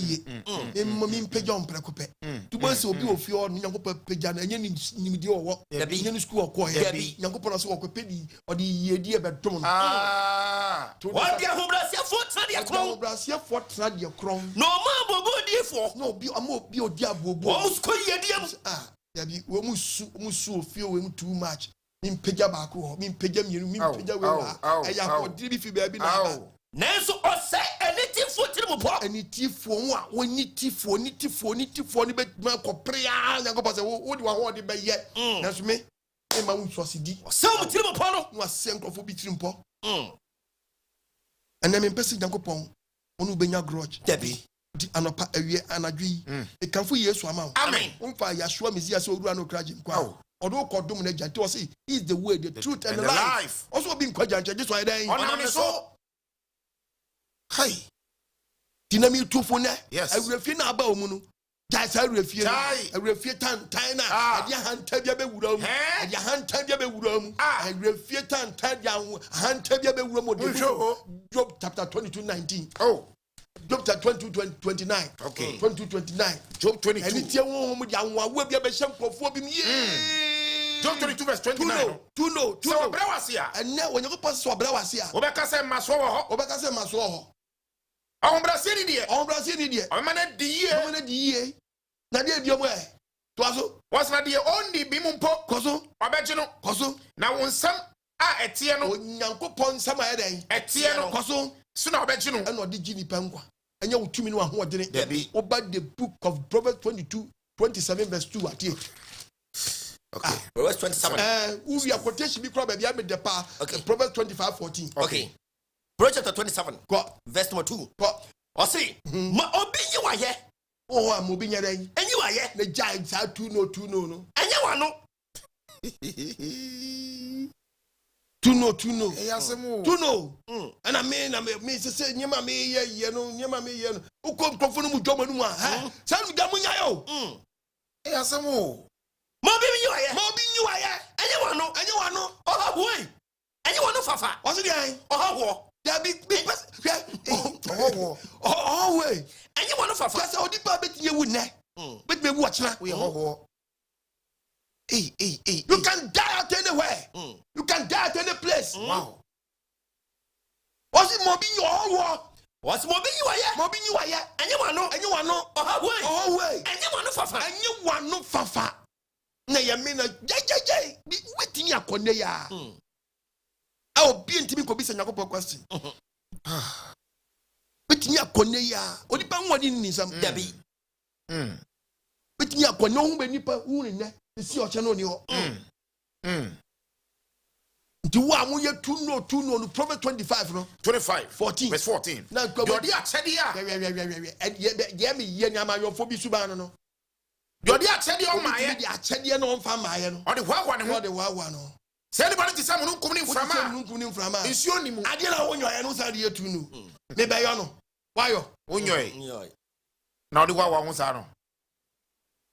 ye mi mpegya omprekope tubo se obi ofi o nyankopɔ pegya na enye ni die owo enye ni school okɔ ye nyankopɔ no se okopedi o de ye die bedom no wa dia ahombrasiafo tena de ekron ahombrasiafo tena de ekron no ma bobo diefo no obi odi abobo o musko ye diam yabi we musu ofi o we mu too much mi mpegya baako ho mi mpegya mienu mi mpegya we wa eya ko diri bi fi baabi na nanso ose enitifo tiri mu po enitifo ho a wonitifo ni be ma koprea nyankopɔ sɛ wo de wa ho de be ye nanso me e ma wunso sidi ose mu tiri mu po no ase nkrofo bi tiri mpo ena me mpese nyankopɔ onu benya grudge debi di anopa awie anadwi e kanfo Yesu ama amen umfa Yeshua Messiah so owura no kraje kwa odo kodum na jante o say he is the way the truth and the life also be nkwaja nche just why then onam so hi dinami tufo na yes awurafie na aba omu no jai sa awurafie tan na ade hanta bia be wura mu ade hanta bia be wura mu awurafie tan dia hanta bia be wura mu Job chapter 22:19 Job chapter 22:29 okay 22:29 Job 22 eni tie won mu dia nwa bia be hyem krofo bi mi Job 22:29 tuno so brewase a enne wonye ko pass so brewase a obeka se maso wo ho ahombrase ni die omana di ye na die biom to aso wasna die ondi bi mu mpo koso obegye no koso na wonsam a etie no onyankopɔ nsam a eden etie no koso so na obegye no ena odi gini pankwa enya wotumi no ahoɔdene debi oba the book of Proverbs 22:27 verse 2 atie okay Proverbs 27 we are quotation bi kro ba bia me de pa Proverbs 25:14 okay Proverbs chapter 27 verse number 2 o say ma obi yi wa ye oh am obi nya den enyi wa ye na jai sa tuno no enye wa no tuno eyasemu tuno ana me se nyema me ye no uko mkrofo no mu dwoma no mu a sa no da munya yo eyasemu ma obi yi wa ye enye wa no oh boy enye wa no fafa o se dey oh da bi we enye wa no fafa kasa odipa betinye wu ne betime wu ochira we ho you can die at anywhere you can die at any place wow what's it mobi yo what's mobi yi wa ye enye wa no oh way enye wa no fafa na ye me na jai wetin akone ya obi ntimi ko bi se nyakopɔ question wetin akone ya onipa nwodi ni nsam dabi wetin akone ho be nipa hu ne si oche no ni ho nti wo amoye tuno no Proverbs 25 verse 14 na jodi achede a ye me ye nyama yo fo bi suban no jodi achede o maaye di achede no mfa maaye no ode hwa ne ho ode hwa no se anybody ti samu nkum ni mframa nsio ni mu ade na wonyo ye no sa de tuno me be yo no wayo onyo na ode hwa ho sa no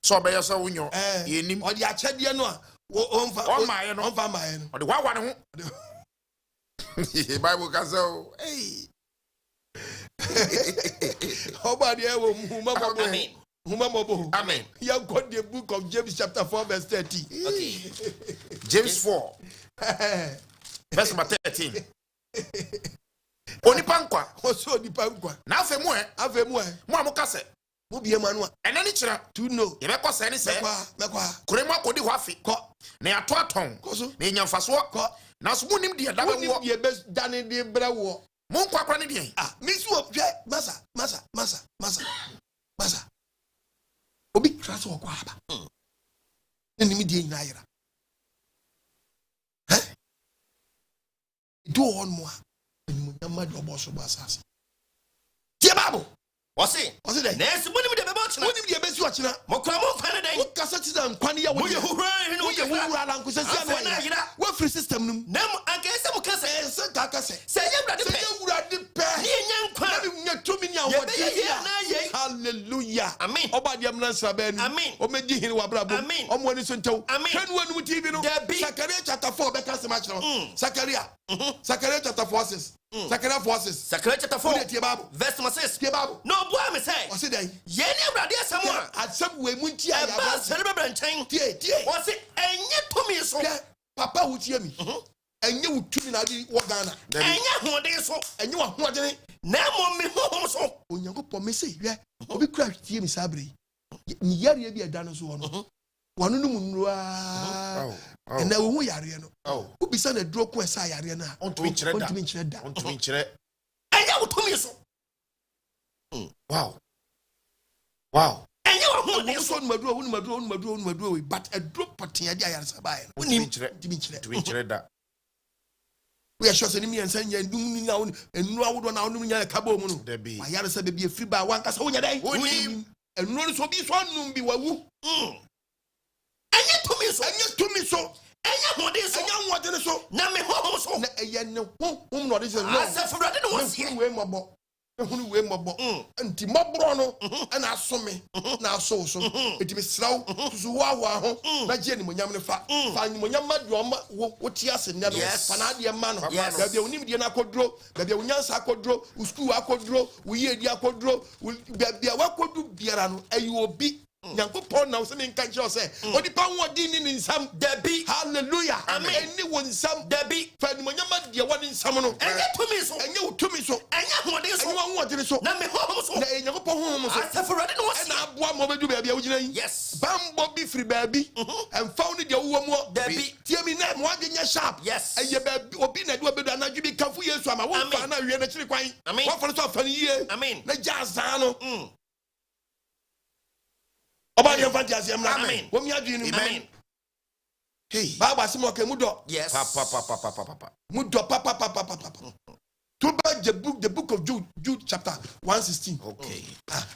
so be yo so onyo ye nim ode achede no a o maaye no ode hwa ne ho Bible ka say hey Amen. Amen. You have got the book of James chapter 4 verse 30. Okay. James 4 verse number 13. Onipa nkwa. Oso onipa nkwa. Na afemu mo amukase. Mo bie manua. Ene ni kira. To know. Ye be kose ni se. Mekwa. Kuremu akodi ho afi. Ko. Na ya to aton. Koso. Na nyamfaso. Ko. Na so munim de da be wo. Ye be dane de brewo. Mo nkwa akwa ni de. Misu opje masa. Obi kraso okwa aba. Nimi de nyina yira. Do on mo. Nyamadu oboso basase. Tie Bible. What's it? Next, when we about to be a best watching. Mokramo Canada, what Cassati and Quania, what you what free system? No, I guess I can say, hallelujah. Amen. Obadiam Nasaben. Amen. Omedi Wabrabo. Amen. Omwani Sunto. Amen. When we TV, Zachariah chapter 4, Becca Zachariah. Zachariah chapter 4 says. Zachariah 4 says. Zachariah chapter 4. Verse 6. No, boy, me say. What's it then? Yeni Radia Samoa. At some way, Muntia. Celebrate chain. What's it? And yet to me so. Papa would hear me. And you would tune in Wagana. And you want this so. And you are what it. Namo me home so. When you go for me say, yeah, we cracked Jimmy Sabri. Yari be a dinosaur. One and now we are Ariano. Oh, who be son a drop where Sai Ariana on to each other. And you told me so. Wow. And you are this one, Madro, but a drop party. I survive. We are shortening me and saying, you're doing now, and no one now doing a cabo. There be. I had said, be a free by one Casonia day. And no so be one be woo. And you to me so. And you want this, and you want this so. Now me home so. Whom not is a no. Who way more and Timobrono and I saw me now so it be slow to wow na Jenny Munyamfa find Munyama what yes and Panadia man that they will need the Anacodro that they will not Sacodro who school Acodro we hear the Acodro will be a what do Biarano and you will be Yankopon now something can you say what the pound what did in some Debbie hallelujah amen anyone some Debbie find Munyama dear one in some and to me so and you to me so and you want this one so na me home so na Yankopon home so I for no and I want more do baby yes bambo be free baby and found the woman Debbie tear me name one in your shop yes and you baby obi na do be na you be careful yesu ama won fa na wie na chiri kwan what for so fan year amen na jazz no Oba ye fantasy am amen. Wo mi adwin ni amen. Hey, Baba Simo ke mudo. Yes. Papa. Mudo papa. To back the book of Jude chapter 116. Okay.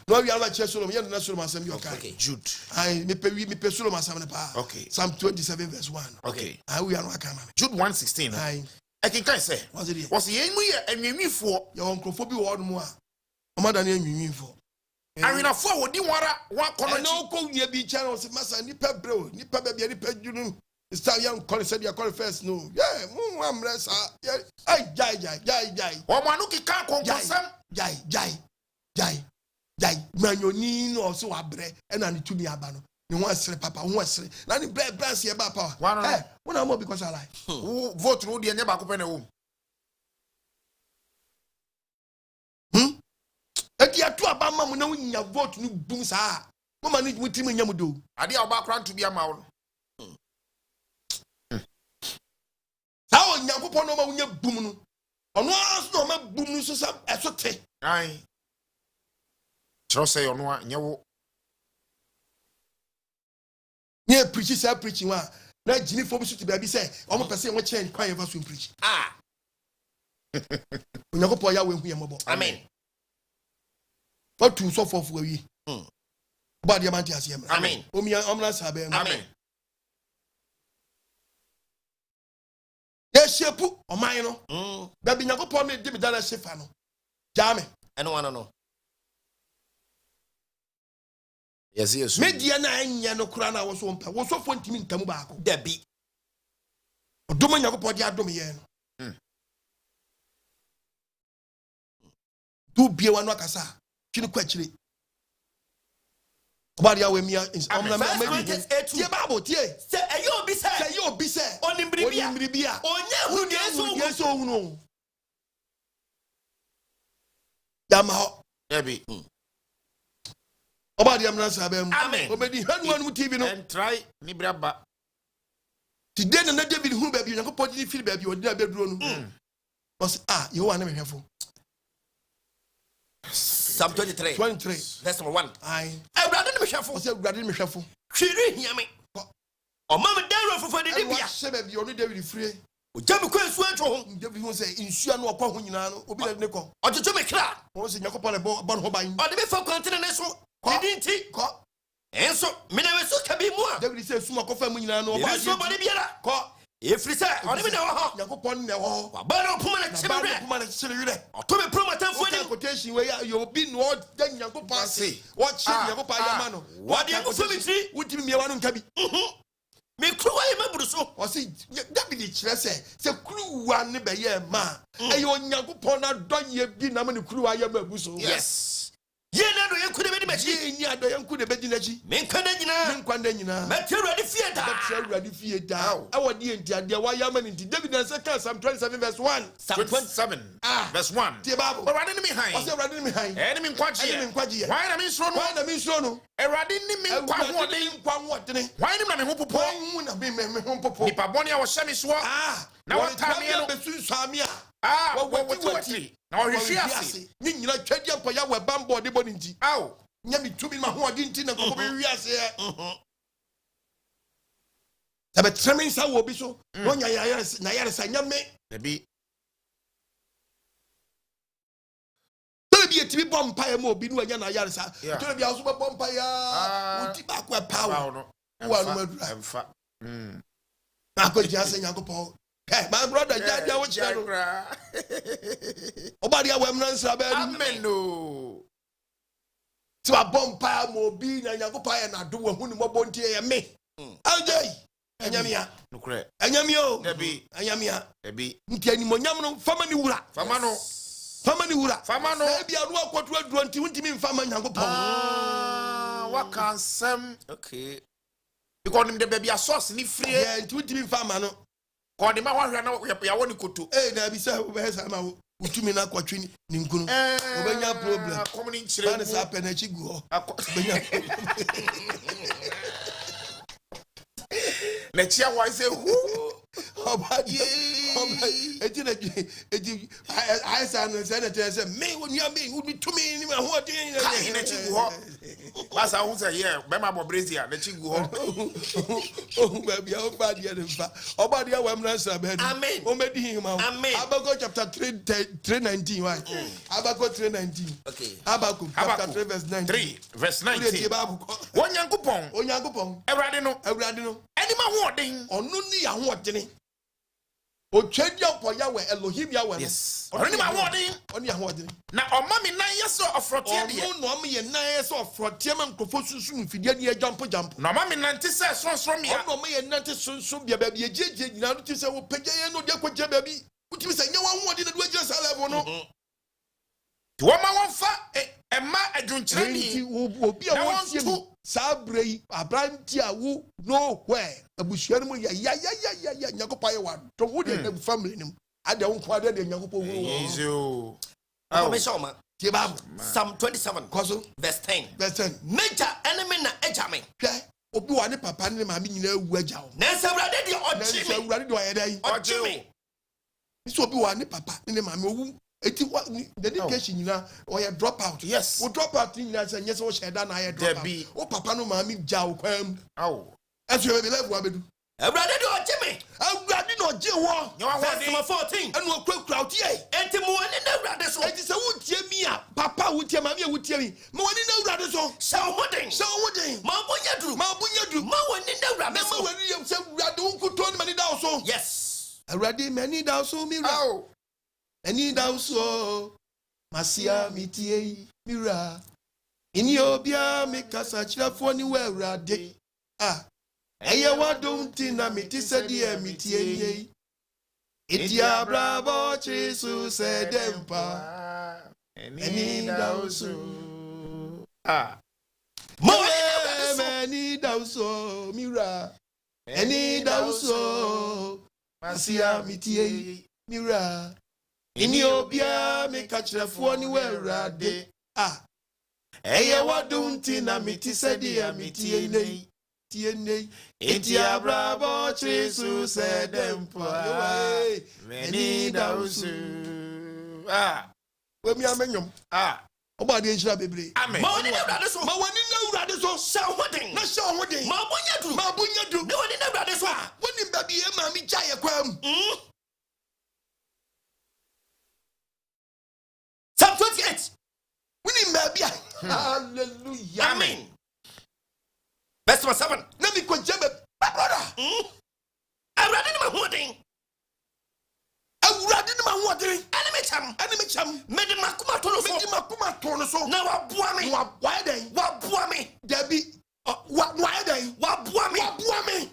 No we are like Solomon, you know Solomon asem you okay. Okay, Jude. I me pe Solomon asem pa. Okay. Psalm 27 verse 1. Okay. We are no aka man. Jude 116. I can say. What's it? Was ye mu ye enwimfo. Your onkrofo bi wo no mu a. Omada na enwimfo. Arena for wodi wara wa kono no ko nya bi channel se masa nipa bro nipa ba bia nipa dwunu star young call said you call first no yeah mu amre sa ai jai o manu ki ka konkosam jai manyoni no so abre e na ne tumi aba no ne ho asere papa ho asere na ne branch ye ba power eh wona mo because I like vote no de nya ba ko pe na wo eti atu abama mu na wunya vote no bum saa mama ni mutimi nya mu do ade a oba kran to bia ma wo saa onyankopon no ma wunya bum no ono aso no ma bum no so sa esote ai tro say ono a nya wo nye preaching wa na jini fo bi so te bia bi say omo pese won chen kwan ye fa so preach onyankopon ya we hu ye mobo amen. What to so for we? But the Mantias, amen. Omna Sabe, amen. Yes, she put on mine. Baby, you go pour me, give me that Shefano. Jammy, I don't want to know. Yes. Mediana and Yano Krana was so fun to me in Tamubaco. Debbie. Doman Yakopodia Domian. who be one wakasa twini kwachire obadi awe mi omna me tie bible tie se eyo obi se onimbribia onye hu yeso hunu yama ho Debbie. obadi amna sabem amen obedi hanu TV no And try nibraba. Today na David hu ba bi Yankopon di feel ba bi odi na beduro no was you want me hwefo Psalm 23 verse number 1 ai Ewrade me hwefo was Ewrade me hwefo hwiri hia me o ma me daro fofo de bia se ba bi oni David free o jam ko ensu atwo ho David hu say insua no okwa ho nyina no obi na ne ko o jojo me kra o se Yankopon le bon ho ban o de me fa kwantene ne so didinti ko enso me na we so ka bi mu a David say suma ko fa mu nyina no ba so body biara ko efri se o de me na ho Yankopon ne ho ba no puma na chebe re kuma na chire yire o to me promoter fo ni quotation we ya you be no dan Yankopon ase what shit Yankopon ya ma no what dey go so me tri wutimi me wa no nka bi me kruwa ye maburu so o se David chire se kruwa ne be ye ma e yo Yankopon na donye bi na me kruwa ya mabu so yes ye na do ye kude be di machi ye ni ado ye nkude be di nachi me nka na nyina me nkwanda nyina me terade fie da Ewrade fie da awodi enti ade wa ya ma ni David na second Psalm 27 verse 1 Psalm 27 verse 1. tie bible Ewrade ni me o han. se Ewrade ni me han Enemy nkwaje. Why na me nso no? why na me nso no Ewrade ni me nkwa ho de nkwa ho de Why ni na me ho popo? hu na me ho popo Nipa boni a wo hye me so. Na wa wata me no. be su swami Wati. Na wo hwe ase. ni nyina twadi ampa ya we bambo de boni nti Aw. nya mi tumi ma ho odi nti na ko be wi ase ta be tremin sa wo bi so no nya na yare sa nya me Debi. bi etimi bompa ya ma obi no anya na yare sa to bi aso bompa ya uti ba ko power no. wa no madura Emfa. na ko ji ase Yankopon hey my brother jaja wo chira no obadi awem na nsra ba ni Amen no. ti wa bompa ma obi na Yankopon ya na do wa hu ni mo bontie ya me ajay anyamia Nukre. anyamia o Debi. anyamia Debi. nti animonyam no fama ni wura Fama no. na bia no akoto aduro nti wuntimi mfama Yankopon What can some okay because him the baby a sauce ni free. yeah nti wuntimi mfama no Ko de ma hwahwe na ya woni koto. na bi sa wo be sa ma utumi na kwatwe ni nkunu obenya problem Come ni nchire. ba sa pe na chi gu ho obenya Na chia wa say who obadi eti na eti I say no say na say me when you be would be to me ni ho odin na chi gu ho. Basa hu say yeah, be ma bo Brazil na chi gu ho. Oh baby obadi ya nfa obadi ya wam na sa be amen o medi him ma Habakkuk chapter 3:19 why Habakkuk 3:19 okay Habakkuk chapter 3 verse 19 3 verse 19 Onyankopon Ewrade no eni ma ho odin onu ni ya ho odin o twedi ampo ya we Elohim ya we yes oni ma ho odin oni ya ho odin na oma mi nan yeso ofrotie de onu no am ye nan yeso ofrotie ma nkofo susu mfidie ne jump na oma mi nan te se sonson mia onu ma ye nan te sonson bia bia jeje nyina no te se wo pagya ye no de kwagya bia bi utimi se nya wa ho odin na do agyina sa level no ti wo ma won fa emma adwunkyere ni obi a won tie sabrei abranti a wo no where abusua no ya Nyankopon ye wa to wo de family nim ade wo kwa de Nyankopon wo ezo me show ma tie Bible Psalm 27 koso verse 10 major enemy na ejame hwe obi wa ne papa ne maami nyina wu agya wo na Ewrade de ochi me Ewrade de oyeda yi ochi me so obi wa ne papa ne maami owu eti wa dedication nyina or you drop out yes we drop out nyina say nyese wo sheda na ya drop out o papa no maami gya wo kwam aso be level abedu Ewrade de ochi me Ewrade no gye wo verse 14 enu okura tie enti mo ani na Ewrade so enti se wo tie mi a papa wo tie maami wo tie mi mo ani na Ewrade so shaw hodin ma bunya duru ma wani na Ewrade so ma wani yem se Ewrade wo kuto ni mani da so yes Ewrade mani da so mi ra ani da so masia mitie mira ini obia me kasa chirafo ni wa Ewrade eye wadom ti na miti sedi e mitie ni eti abrabo chisu sedempa Eni dauso. Ah. Eni dauso mira. Eni dauso. Masia mitie mira. Ini obia me kachrefuo ni werade. Ah. Eye wadunti na miti sedia mitie nei. Tiene eti abrabo chisu sedempo. Eni dauso. Ah. We mi amenyom. Ah. Oba de nhira bebre. Amen. Ma woni na urade so. Ma woni na urade so. Sha hoden. Na sha hoden. Ma bonya du. Ma bonya du. Ne woni na urade so. Woni baby e ma mi jaye kwam. Psalm 28. Woni baby. Hallelujah. Amen. Verse 7. Na mi ko jebe. Brother. Urade na hoden. Urade na hoden. Enemy cham. Me de makuma tono so. Na wa boa me. Wa boa den. Wa boa me. Debi. Wa den. Wa boa me. Wa boa me.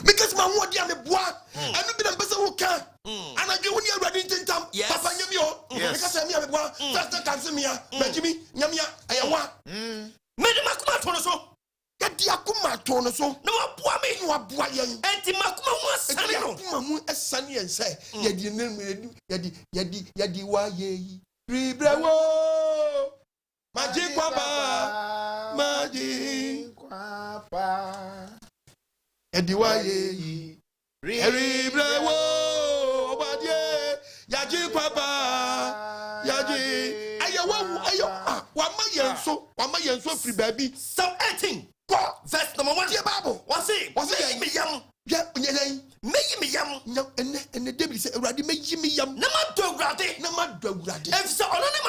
Because my word ya me boa. Anu bi na pese wo kan. Anadwe woni urade ntentam. Papa nyami o. Because me ya me boa. First can see me ya. Majimi nyamia ayewa. Me de makuma tono so. Yadi akuma tono so. Na wa boa me. Wa boa yen. Enti makuma mu asane no. Akuma mu asane yen say. Yadi wa ye. Ribrewo. Maji kwaba. Yadi wa ye. Ribrewo. Obadie. Yaji kwaba. Yaji. Ayo. Wa ma yenso free baby. Psalm 18. Verse number 1. The Bible. What's it? Me yam. Yeah, me yam. No, and David said, "Urade me yam." Na ma do urade. If so, ono ne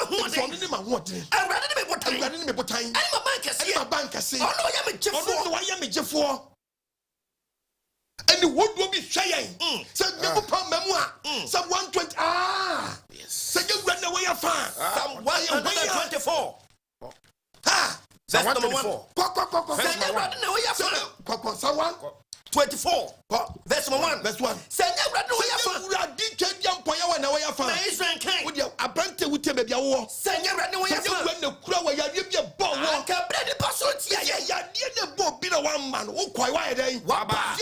ma ho de. Urade ne me botan. Ani ma bank ase. Ono ya me jefo. And the word will be shying. So, never put memoir. Some 120. Yes. So, you run away a fan. Some 124. Verse number 1. Someone 24. Verse 1. Verse 1. Send you run away a fan. Israel king. With your abante with him, baby. Send you run away a fan. When the crowd where you give your ball, I can play the person. Yeah, the ball be the one man. Oh, quite why they? Waba.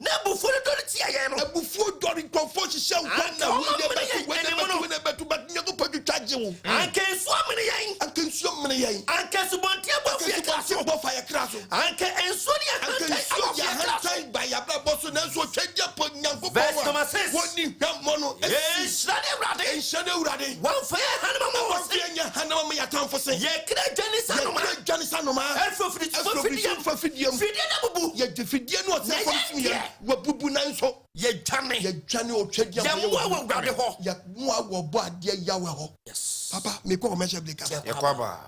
Never for the Tia. Before Dory Confuci shall run but you put the charge. I can swim in I can swim in the I can swim fire crash. I can swim by a boss and so change up on young what you have mono. Shadow Raddy. One fair Hanama, my town for saying, Johnny Sanoma, for Fidium, yet the Fidian was what Bubu Nanso, yet Johnny or Chedi, yet more bad, dear Yawa. Yes, Papa, me call measure the Yakaba.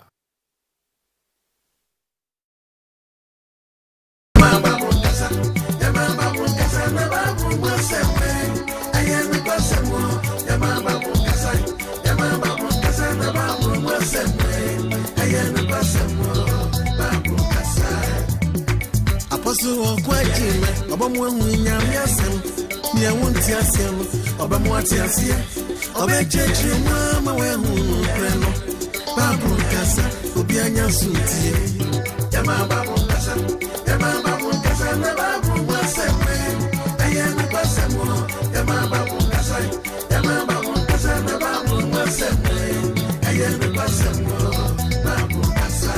Apostle Kwajima, Obamu Nyamiasem, Niawunti Asem, Obamuati Asia, Obechechi Mama Wehu Preno, Babu Kasa, Obianya Sutie, Yama Babu Kasa, Babu Waseme, Ayana Basamo, Yama Babu Kasa, Babu Waseme, Ayana Basamo, Babu Kasa.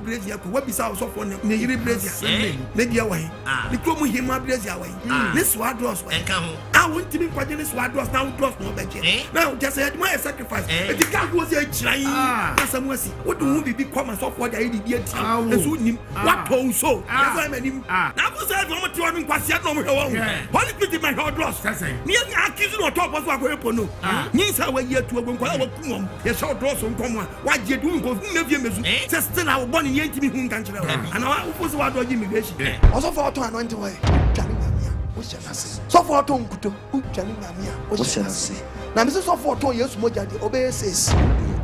Brazil, what is our soft one? Near Brazil, maybe away. The Chrome him up Brazil away. This sword was I want to be quite this sword was now dropped no budget. Now just had my sacrifice. But the cat was a giant. Some mercy. What do we become a soft what I did yet? What told so? Now was I from a tour in Quasiano? Only pity my hard loss. Near Akis or top was what we're going to. Yes, I went here to a Gonquam. Yes, short dross on Comma. What you doing was never just still our bonnie yank me whom can't you? And I was what immigration. Also for to anoint away. So for Tom Kuto, who Janina, what shall I say? Now, Mrs. So for 2 years, Moja, the obeys.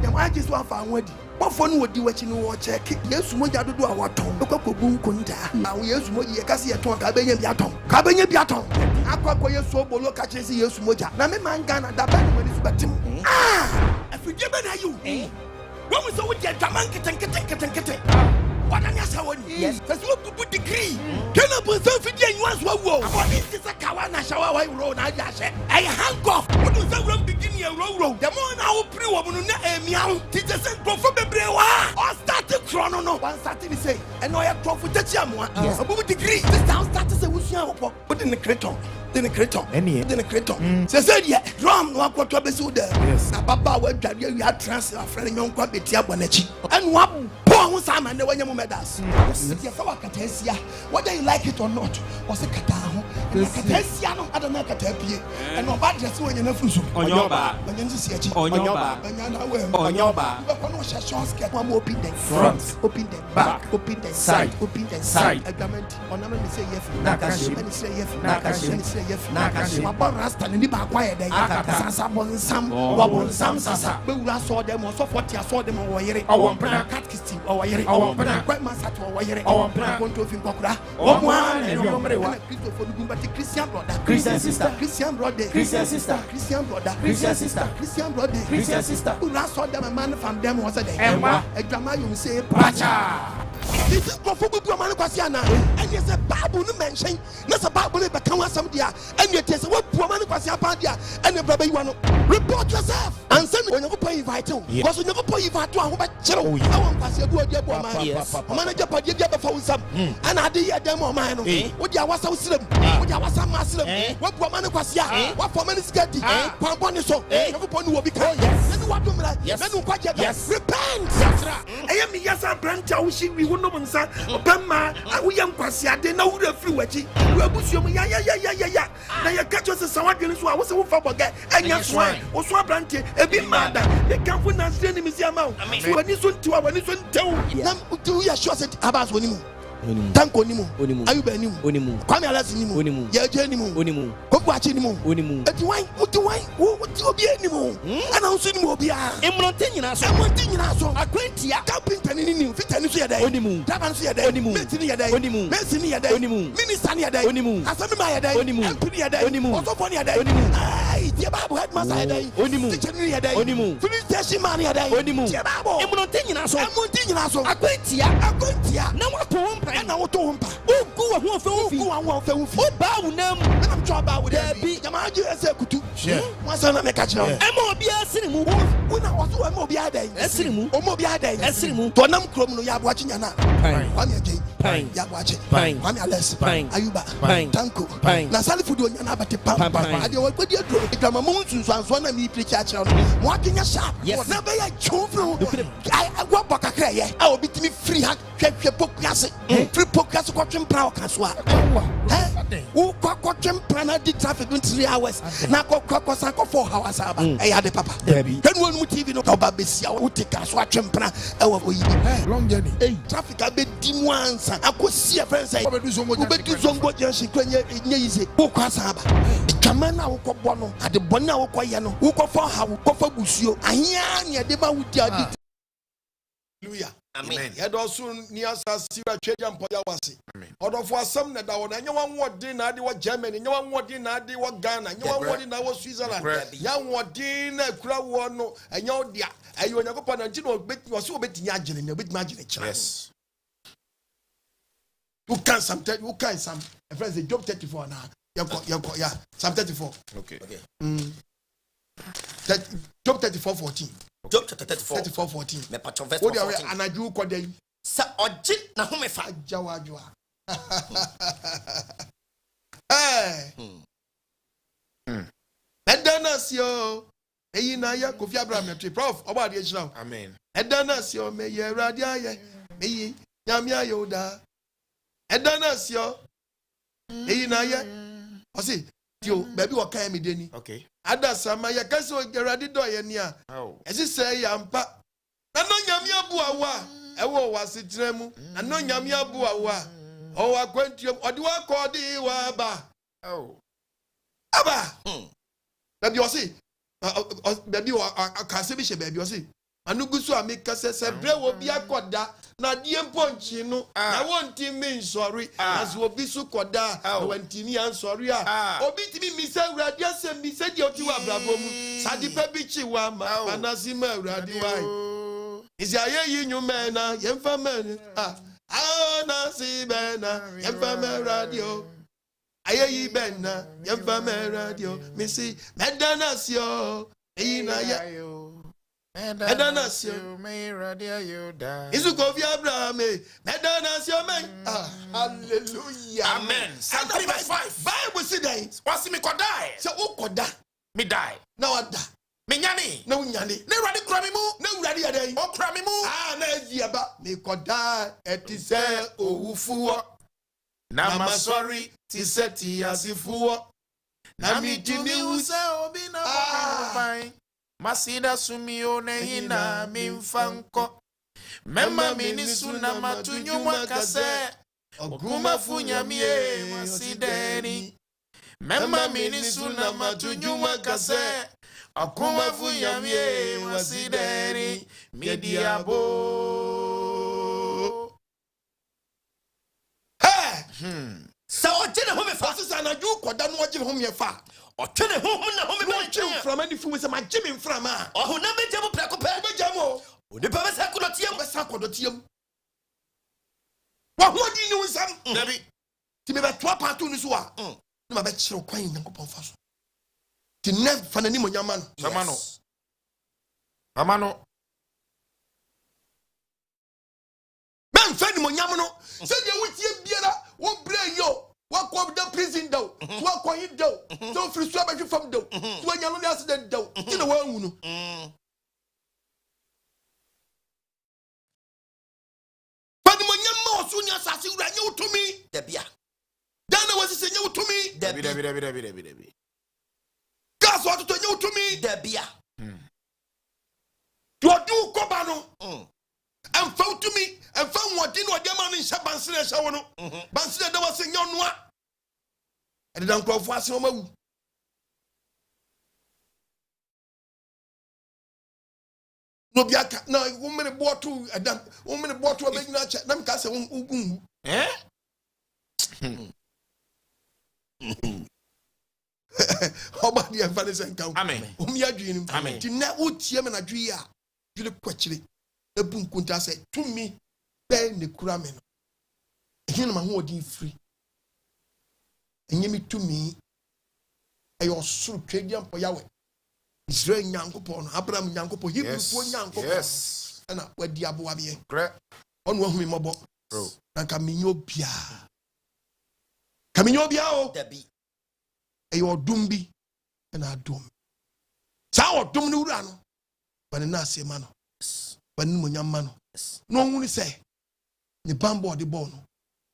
Yama just one for one. What fun would you watching or check? Yes, Moja do a waton. Look up boom kunta. Now, yes, Moja Cassia to a Cabanya Biaton. Cabanya Biaton. Aqua yes, so bolo catches yes, Moja. Name man Ghana, that bad when it's better. Ah, if we give it you, eh? What was so with your Taman? What an assaway? Yes, that's what we would degree. Can I put something in one's wall? What is this a Kawana shower road? I hang off. What was that run beginning a road? The more now, pre woman, meow, teachers and go for the brewa. Or started chrono, no one started to say, and I have profit the Chamwa. Yes, a degree. This town started a Wusian, but in the Creton. Then a Creton, any then a Creton. So said, yeah, drum, no what trouble so there. Yes, a papa went to you had transfer a friend young Quabitia Bonechi. And what poor Sam and the one you met us. Whether you like it or not, was a Catano, and a Catesiano, I don't know Catapia, and no bad dress when you're not on your bar, when you see a on your bar, on your bar, get one more open the front, open the back, open the side, a garment, or never say yes, Nakashi, and say yes, Nakashi, say yes, Nakashi, my bar rasta and the back quiet, Sasa was some Sasa, but I saw them or so 40, I saw them over here, I want catchisting over here, I want quite master over here, I want to think Kokra, one and your Christian brother, Christian sister, Christian brother, Christian sister, Christian brother, Christian sister, Christian brother, Christian sister, who last saw them a man from them was a day, a drama you say, Pacha. This is for Woman Quasiana, and yes, a babu mention, not a babu, but come on some dear, and you test what woman Quasiapadia, and the brother you want to report yourself, and send when you pay invite you, because you never pay invite to a channel. I want to say, good, your manager, but you get before some, and I did a demo man. What you was so slim, what you was some muslim, what woman Quasia, what for many sketty, Pampon so, everyone will be kind. And what do you like? Yes, repent. I am yes, I branch out, she will no one say, Obama, we am Quasia, they know the flu. We are Bushum, ya. Now you catch us a someone who was a for forget, and yes, why, or swap branch, a bit mad. They can't put us in the museum. When you soon to our nation, do you assure it about Onimu? Tanko Nimu, Ayuba Nimu, Kwame Alas Nimu, Yaja Nimu, Kokwachi Nimu, but why, what do be Nimu? And I'll see Mobia. Emontina, someone thinking us on a quintia, tapping Penny, Fitania Day, Onimu, Tabansia Day, Messinia Day, Messinia Day, Ministania Day, Asamaya Day, Ampinia Day, Osoponia Day, dear Babu had Masai Day, Onimu, Day, Finish Mania Day, Onimu, Emontina, so a quintia, no one. And I want to hump. Oh, go on, oh, bow them. I'm trouble with that. Be Yamaji as a kutu. My son, I make a child. Mobia cinema. When I was to Mobia day, a cinema, or Mobia day, a cinema. Tonam Crom, you are watching Yana. Pine, Yawachi, Pine, Mamiales, Pine, Ayuba, Pine, Tanko, Pine, Nasali Fudu, Yanabati, Pine. I do what you do. If I'm a moon, so I'm one of me, preach at walking a shop. Yes, never I children. I walk back a cray. I will be to me free. Free podcast watching Prow Caswa. Who watching Prana did traffic in 3 hours. Now go 4 hours. I had a papa. Then one TV no Babisia who take us watching Prana. Long journey. Traffic a bit dim once. I could see a friend say, Zongo Jensi Kenya easy. Who Casaba? Kamana who got Bono at the Bona Koyano, who got for how who got for Busio. I hear Deba with your Hallelujah. Amen. Yet also near Sasira Chadian Poyawasi. Or for some that I want, and you want what dinner, they were Germany, you want what dinner, they were Ghana, you want what dinner was Switzerland, young what dinner, Crowano, and your dear, and you are never upon until you were so bit yagin and a bit magic. Yes. Who can some, a friend say, job 34 now. Yeah, some 34. Okay. Job 34:14. Job chapter 34:14. Me patch verse 14. And I do call them. Sa ojit na home fa. Jawa. Hey. Edanasio. Eyi na ya Kofi Abraham tree prof. Oba de chira. Amen. Edanasio me ye rade aye. Eyi nyame ayoda. Edanasio. Eyi na ya. Osi Tio, baby, what can me deni? Okay. Adasama ya kaso geradi do ye nia. Esi say yampa. Na no nyame abuawa. Ewo wasitremu. Na no nyame abuawa. O akwantiom odi wa kodi wa ba. Aba. Baby o say. Baby o akase bi she baby o say. anugusu amika se bre wo bi akoda na die mponchi no na wonti mi nsori as obi su koda na wantimi ansori a obi timi mi se awurade asem mi se die oti wa brabo mu sadi pa bi chi wa ma manasi ma awurade wa isi ayeyi nyume na yemfa men na si bena yemfa me radio ayeyi bena yemfa me radio mi si medanasio eyina ya medanasio me radio you da isu kofi abraham medanasio me hallelujah amen Psalm 3:5 Bible say that wasi me kodai say o koda me die na wada me nyane na unyane ne rade kura me mu na urade ya den o kura me mu na eziaba me koda etise owufuo na masori ti seti asifuo na mi timi usa obi na bai masida sumio na hina mimfanko mema minisu na matunyuma kase oguma funyamie masideni mema minisu na matunyuma kase oguma funyamie masideni mediabo sa ojene ho me fa sa na ju koda no ojene ho me fa otene ho na ho me ba twe from any fu se ma jimi from a ho na beje mo preko pe beje mo onipa be sa kodotiam be sa kodotiam wa ho di ni Nsam dabi ti me be to apatu ni so a na ma be kire kwan Nyankopɔn fa so ti ne fa na ni mo nyama no amano men fa ni mo nyama no se de wutie biara wo brain yo wa ko the prison do wa ko yi do so free so ba from do so anya no accident do ti na wa hu no pani mo nyama o so nya sase wura nya utumi da bia dan na wasi se nya utumi dabi gas o to nya utumi da bia do du ko ba no and found to me and found what didn't what the man in Shabansina Shawano, Bansina, there was a young one. And the uncle of Wasoma. No, Biaka, no, woman bought to a damn woman bought to a big notch, them castle. Eh? How about the advantage and count? Amen. Umia dream. Amen. To net would Tiam and Adria. You look quachly. The boom kunta said to me, Ben the Kuramen. Here, my word free. And you me to me, I was so trading for Yahweh. Israel Yankopon, Abraham Yankopo, Hebrew Yankopo. Yes. And where Diabo Abie. Correct. On one with my book. Bro. And Camino Pia. Camino Pia. Debbie. A your doombi and our doom. Sao doom no rano. But in Nasi Mano. But no young man. No one say the bamboo the bone.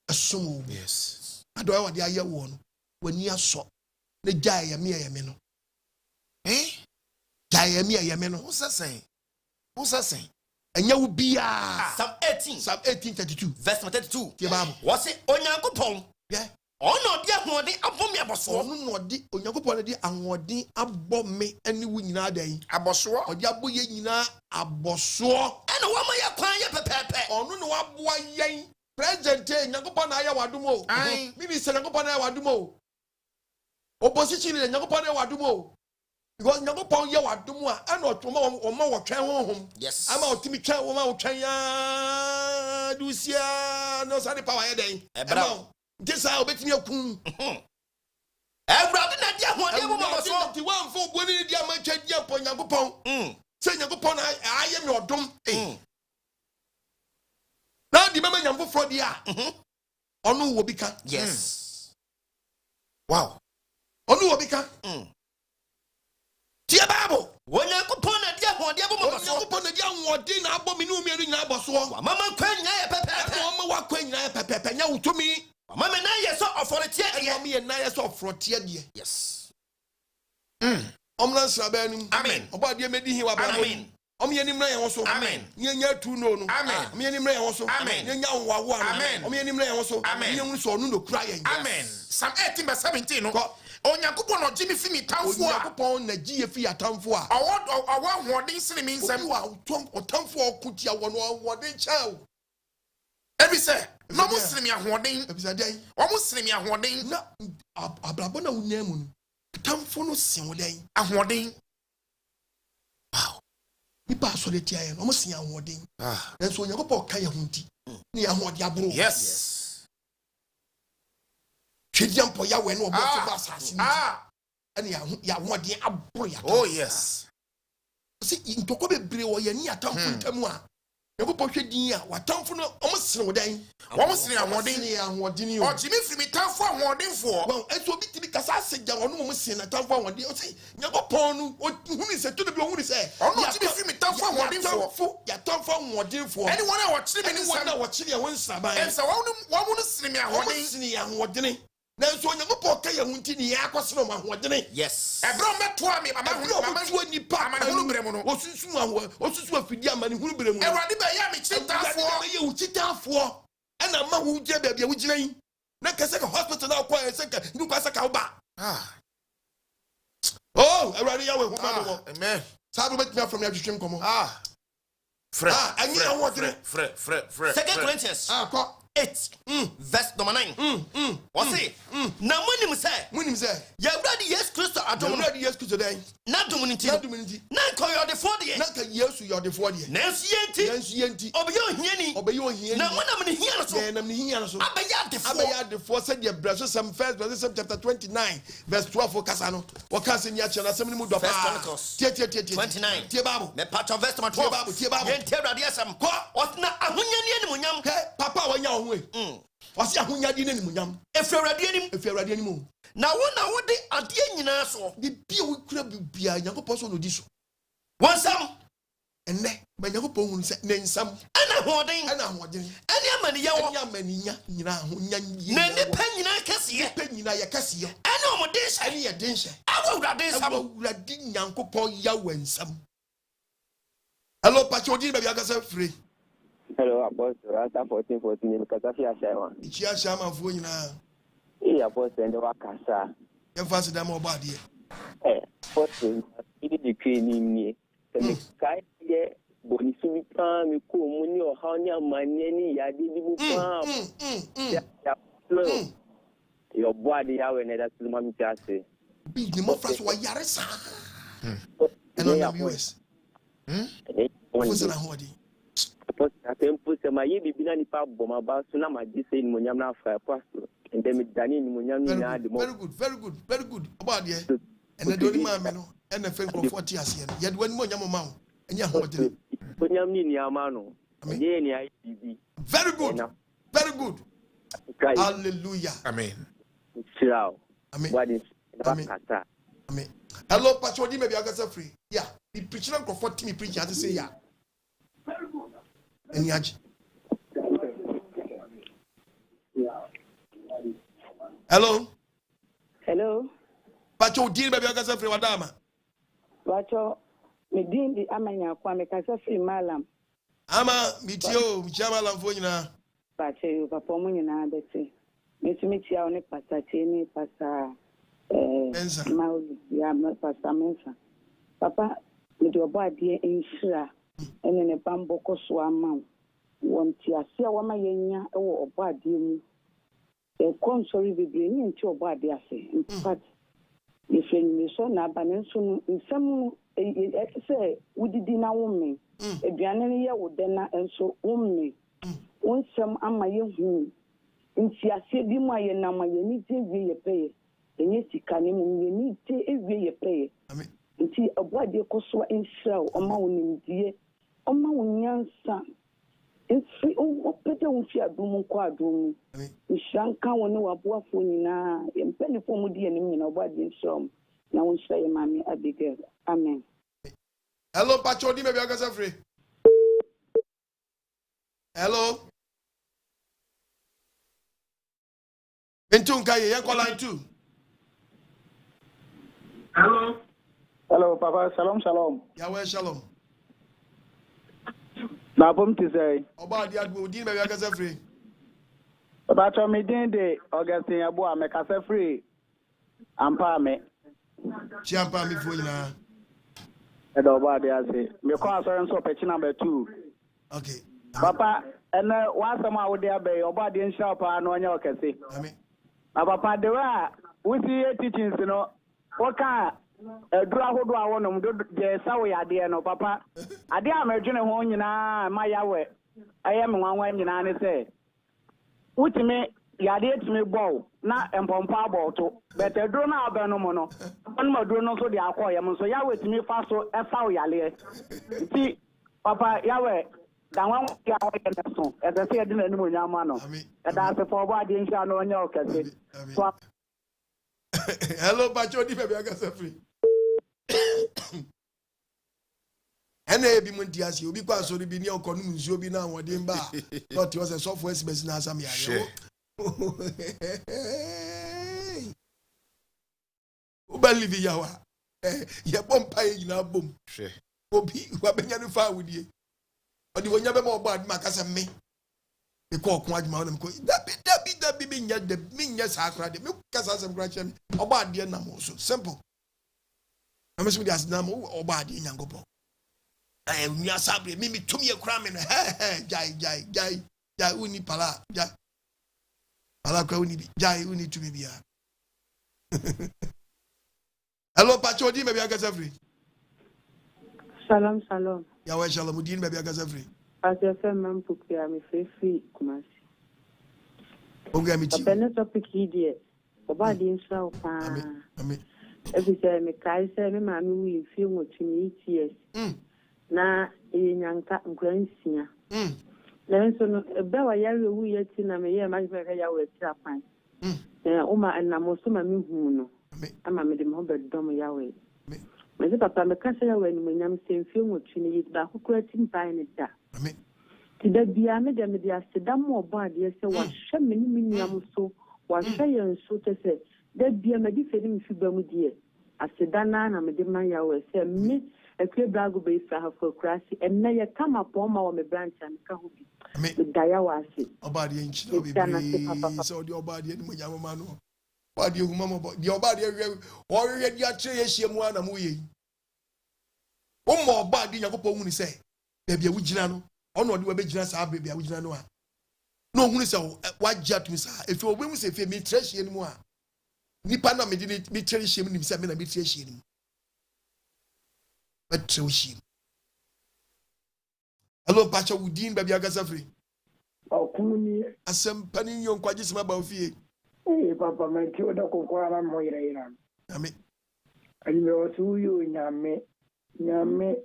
A sumo. Yes. I do what the aya one when you saw the Jaya Mia Yameno. Eh? Jaya Mia Yameno. What's that saying? What's that saying? And you will be Psalm 1832 verse 32. The Bible. What's it? Onyankopon. Yeah. Oh no, dear one, they abom me aboso. Oh no, di Onyankopon di anwodin abom me ani wu nyina dan. Aboso. Odi aboye nyina aboso. And one my kwan ye pepepe. Onu no aboa yen. President Onyankopon na aya wadom o. Bibi se Onyankopon na aya wadom o. Opposition ni Onyankopon na aya wadom o. Because Onyankopon ye wadom a na otoma o ma wo twen honhom. Yes. Ama otimi twen wo ma wo twen ya dusia no sani power ye den. Ebra. This I bet me a coon. Everybody na dia ho dia bo mo so. The one for body dia man che dia pon Nyankopon. Say Nyankopon I am your dom. Now the mama Nyamfo for dia. Onu wo bika. Yes. Wow. Onu wo bika. Tie Bible. Onyankopon na dia ho dia bo mo so. Nyankopon na dia nwodi na abom ni umienu nyina aboso. Mama kwan nyina ye pepepe. Mama wa kwan nyina ye pepepe nya utumi. Mama na ye so authority e me na ye so authority de. Yes. Omna srabe nim. Amen. Oba de medi hi wa ba. Amen. Omi nim na ye ho so. Amen. Nyanya tu no no. Amen. Omi nim na ye ho so. Amen. Nyanya nwawo ano. Amen. Omi nim na ye ho so. Amen. Nyanya so no no kura ye. Amen. Psalm 18 verse 17 no. Onyankopɔn no Jimmy fi mi tamfo a. Onyankopɔn na gye fi atamfo a. Awo hoden sene mi nsɛm. Wa otamfo okutia wo no hoden kyɛw. Ebi sɛ no mo sene mi ahoden. Ebi sɛ dɛn. Omo sene mi ahoden. Na abrabɔ na wonya mu no. Atamfo no sen wo dɛn. Ahoden. Wow. Nipa asɔre tia yɛ no mo sen ahoden. Nanso Onyankopɔn ka yɛ ho nti. Ni ahoden aboro. Yes. Twediampo ya we no obo so ba asase ni. Ani ya ahoden aboro ya. Oh yes. See ntoko bebre wo ye ni atamfo ntamu a. Yankopɔn hwɛ din a watamfo no omo sene wo dan. Omo sene ahoden. Sene ahoden o. O Jimmy fi mi tamfo ahodenfo. Bon, enso bi tibi kasa asegya ono mo sene atamfo ahoden. O say Yankopɔn no hunu se to de bi hunu se. Ono Jimmy fi mi tamfo ahodenfo. Ya tamfo ahodenfo. Anyone a watchiri mi ni Anyone a watchiri ya won saban. Ensa wo no sene mi ahoden. Sene ahoden. Nanso Onyankopɔn ka yɛ hunti ni ya akɔsene mo ahoden. Yes. Ebro meto ami mama hunu nipa hunu brɛ mu no. Osusu afidi amani hunu brɛ mu. Ewurade bɛ ya mi chitafo. Bɛ yɛ uchitafo. Ɛna ma wo gye baabi a wo gyina yi. Na kɛsɛ ka hospital na kɔ ɛsɛ ka ndu kwasa ka wo ba. Oh, Ewurade ya we ho ma do. Amen. Sabu bet me from ya twetwem komo. Frɛ. Anyi awodre. Frɛ. 2 Corinthians. Kɔ. 8 verse number 9. What say? Na munim say. Ya brother yes Christ adom. Ewurade yes Kristo dan. Na dom nti. Na ko yo de for de. Na ka Yesu yo de for de. Na nsu yenti. Obe yo hiani. Na monam ne hia no so. Na me hia no so. Abaya de for said the braso some first verse chapter 29 verse 12 kasa no. Waka se nya kyerɛ asɛm ni mu dɔ pa. Tie 29. Tie Bible. Me patch of verse 12. Tie Bible. Yenti Ewurade asɛm. Osna ahonyani animonyam. Hey, papa wanya ho e. Wasi ahonyadi ne nimunyam. Efi Ewurade anim. Na wo de ade nyina so. Bi wo kura bibia Nyankopɔn so no di so. Wansam. Enne, ma Nyankopɔn hunu se ne nsam. Ana hoden. Ani amaniya nyina ahonya yi. Na nipa nyina kɛseɛ. Nipa nyina yɛ kɛseɛ. Ana ɔmo de hyɛ. Ani yɛ den hyɛ. Awo Ewurade nsam. Ewurade Nyankopɔn ya wɔ nsam. Hello, Pacho, di baby akasa free. Hello, Apostle. After 14, because I feel shy. Ichia shama fo nyina. Apostle, and the wakasa. Ye fast dem obade. Apostle, it the training ni. Kai ye boni sumi pa mi ko mu ni o ha ni amani ni ya di bu pa. Ya. Your body ya we na that ma mi ti ase. Bi ni mo fraso wa yare sa. And on the US. What's na hodi? Tempo se ma ye bibi na nipa boma ba so na ma di se ni monyam na afa pastor and dem dani ni monyam ni na de mo very good about there and the doni ma me no and the fen ko 40 ase no ye de wani monyam ma ho enya ho de monyam ni ama no ye ni ai bibi very good hallelujah amen sirao amen wadi kata amen hello pastor di me bi agasa free yeah be preaching ko 40 me preach at say yeah any age. Hello. Pacho din baby akasa free wadama. Pacho me din di amanya kwa me kasa free malam. Ama mitio mchama la mfo nyina. Pacho yo papa mu nyina beti. Me tumi tia one pasate ni pasa mauli ya pasa mensa. Papa me do obo ade enhira ene ne bambo koso ama won ti ase a wama yenya e wo obo ade mu e konsori bebre ni nti obo ade ase in fact if you so na banenso no nsam se wudidi na wo me aduane ne ye wo de na enso wo me wonsam ama ye hu nti ase bi mu aye na ma ye ni te wie ye peye enye sika ne mu ye ni te ewie ye peye amen nti obo ade koso ensra oma wonimdie oma wonyansa enfi o pete wonfi adum ko adum nhranka woni waboafo nyina empelifo mu die nim nyina obo ade nsom na wonhra ye mame Abigail amen. Hello Pacho di me bi akasa free. Hello Entun kaye ye call line 2. Hello Papa, shalom. Yahweh shalom. Na bom ti say. Oba di adwo di me bi akasa free. Papa cho me din de Augustine Abo a me kasa free. Ampame. Chiampame for you now. Edobadi ase. Me call sorry so page number 2. Okay. Papa, and once a ma would there be obadi in shop and on your kese. Amen. Papa, there are we see teachings, you know. What can do I want to do the Sawi idea, no, Papa? I dear American home, you know, my Yahweh. I am one way, you know, say. Which me, Yadia to me bow, not and pompa ball to, but a drone out Benomono. One more drone also the aquarium, so Yahweh to me fast so a Sawi alley. See, Papa, Yahweh. That one as I said, didn't know Yamano. And that's a forward in Shano on your case. Hello, Pacho, the baby, I got free. And I be Montias, you because so be near Conus, you'll be now what in bar. Not was a software business now, some year. Believe Yawa. Ya bomb pie in our boom. Bobby, what been you far with you? But you never more bad Marcus and me. The cock watch my own. That be being yet the minions are cried. Milk some gratian or bad dear Namo. So simple. I must be as Namo or bad in Yangopo. I am near Sabri, Mimi to me a cram in Jai, Uni Pala, Jai. Palaka Uni, Jai Uni to me. Hello, Pacho, maybe I got every. Shalom. Yahweh Shalom, Udin, maybe I got every. As a family, I'm free, Kumasi. Okay, me too. The topic here, about the insult. Every time I say, my mammy will feel what you need, yes. Na Yanka Gransia. Then so a better yellow we yet in a year, my very Yahweh Trapan. Oma and Namosuma Mihuno. I'm a madam Hobert Dom Yahweh. My papa, my castle when I'm saying film what you need, but who creating buying it that. Did there be a madam, the Sedam more bad, yes, so what shall many million so, what shall you so to say, there be a medifering figure dear. As Sedana and Madame Yahweh say, me. A clear bag of base for crassy, and now you come upon my branch and Kahubi. The Diawasi. About the inch, so the body and Muyamano. What do you, Mamma? Your body, or your tree, one and we. One more body, your woman say, baby, a Wujano, or not, you will be just a baby, a Wujano. No one is what jet, Miss. If your women say, me trash anymore. Nipana me didn't be trash him himself, and be trash him. Hello, Pacha Woodin, baby, I got free. Oh, Kuni, a some penny young quadris about fee. Hey, Papa, my children go for a moira. I mean, And you also you, Yame,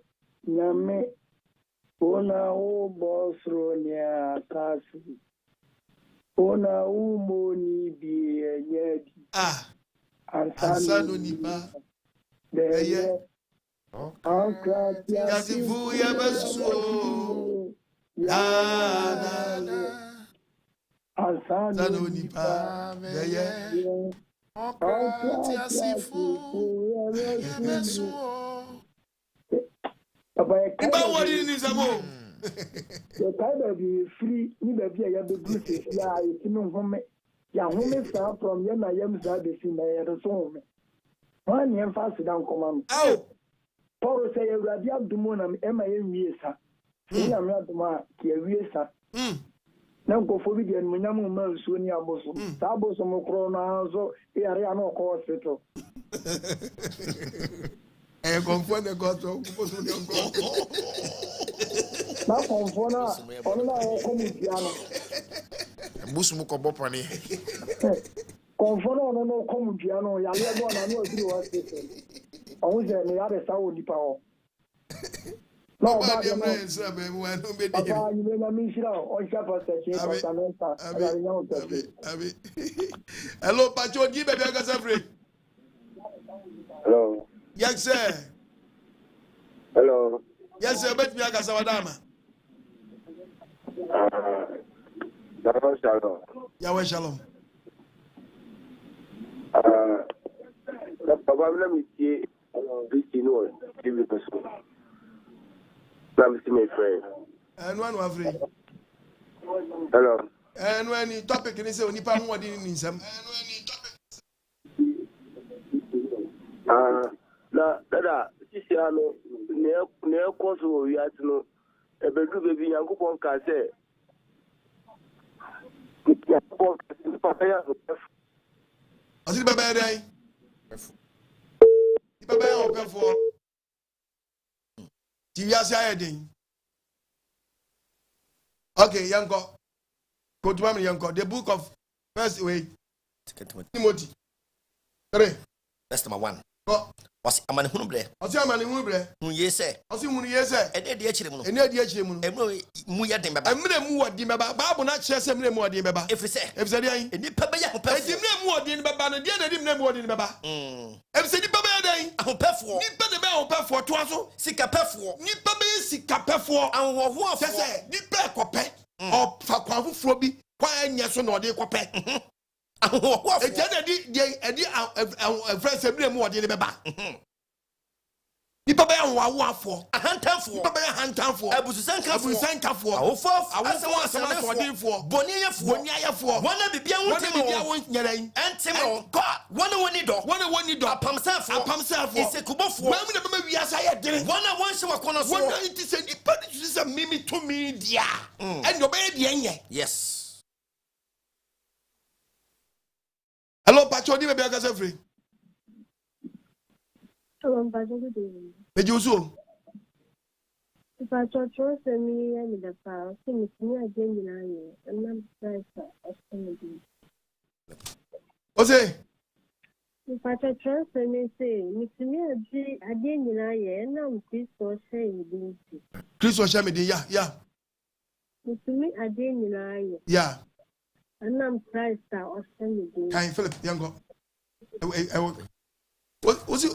Ona, oh, boss, Ronia, Cassie. Ona, oh, Moni, be a yet. And son, Onipa. There, Yasifu Yabasu San Onipa Beye Yasifu Yabasu Iba wadi ni Nsam. The kind of free, you may be a good fish. Yeah, you know, home. Ya home start from Yana Yamza, the senior home. One year fast down command. Oh, Paul say, Radia Dumonam, Emma, I am not the mark, Kiesa. Now go for video and Munamu Mel Sunia Bosom, Sabos and Mocrona, so here I know cause settle. I confirm the gospel. Now, Confona, Ona, Comidiano. Busmuko Bopani. Confona, no Comidiano, Yalego, and I know you are saying. I was there, they had a Saudi power. No, but you may miss it out. Hello, Pacho, give baby, I got free. Hello. Yes, sir. Hello. Yes, sir, bet me I got Sawadama. Shalom. Yahweh Shalom. Probably me this you give me person. I'm my friend. And one was free. Hello. And when you topic and say Onipa Ahoden Nni Nsam. Na dada sisi ano ne koso wo wiase no ebedu bebi Yankopon ka se Yankopon ka se papa ya Asi baba dai baba ya opefo ti wiase ayedin. Okay, Yanko. Go to Mammy Yanko. The book of First way. Timothy. 3. That's number 1. Go. Was a man who bre. Was a man who bre. Who ye say? Was you who ye say? And dear children. And dear children. And no muya dimba. I'm more dimba. Babu not share some more dimba. If we say, if they and the papa ya papa. I didn't more dimba. And the other didn't more dimba. If said the papa day. I hope for. Nipper the bell for twasso. Sick a peffor. Nipper be sick a peffor. And what say? Nipper copet. Or Fakwafu Flobi. Quite Yason or de copet. A friend said more dimba. Nipa baya wa for a hantanfo nipa baya hantanfo abusankanfo awofo awosama for boniayefo wana bibia won nyaran entimo god wana woni do apamsafo isekubofo mamu na mama wiasa ya dere wana wonse wakono so wana it is nipa this mimi to me dia and obey de enye. Yes. Hello pacho di be bia kasa free. Hello, good evening. Did you so? If I thought you were me and the file, sing me again in a and I'm what's it? If I thought you were me, say, Miss me again in a and I'm Chris or saying, Chris or Shamedy, yeah. Miss me again in a yeah. And I'm Christ or saying, Kind Philip, young. What's you?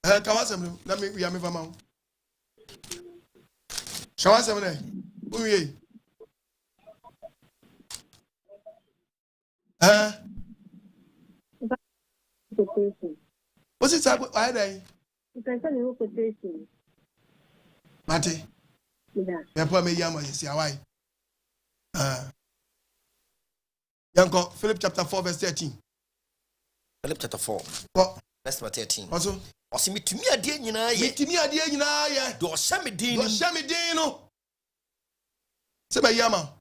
Kawasam, let me be a mama. Shawasam, who ye? What's it? I day? You can tell me quotation. Mate, yeah, poor me, Yama, see how I. Yanko, Philip chapter 4, verse 13. Philip chapter 4. Verse 13. Also, Osi mitumi adie nyina ye. Mitumi adie nyina ye. Do shamedin. Do shamedin no. Seba yama.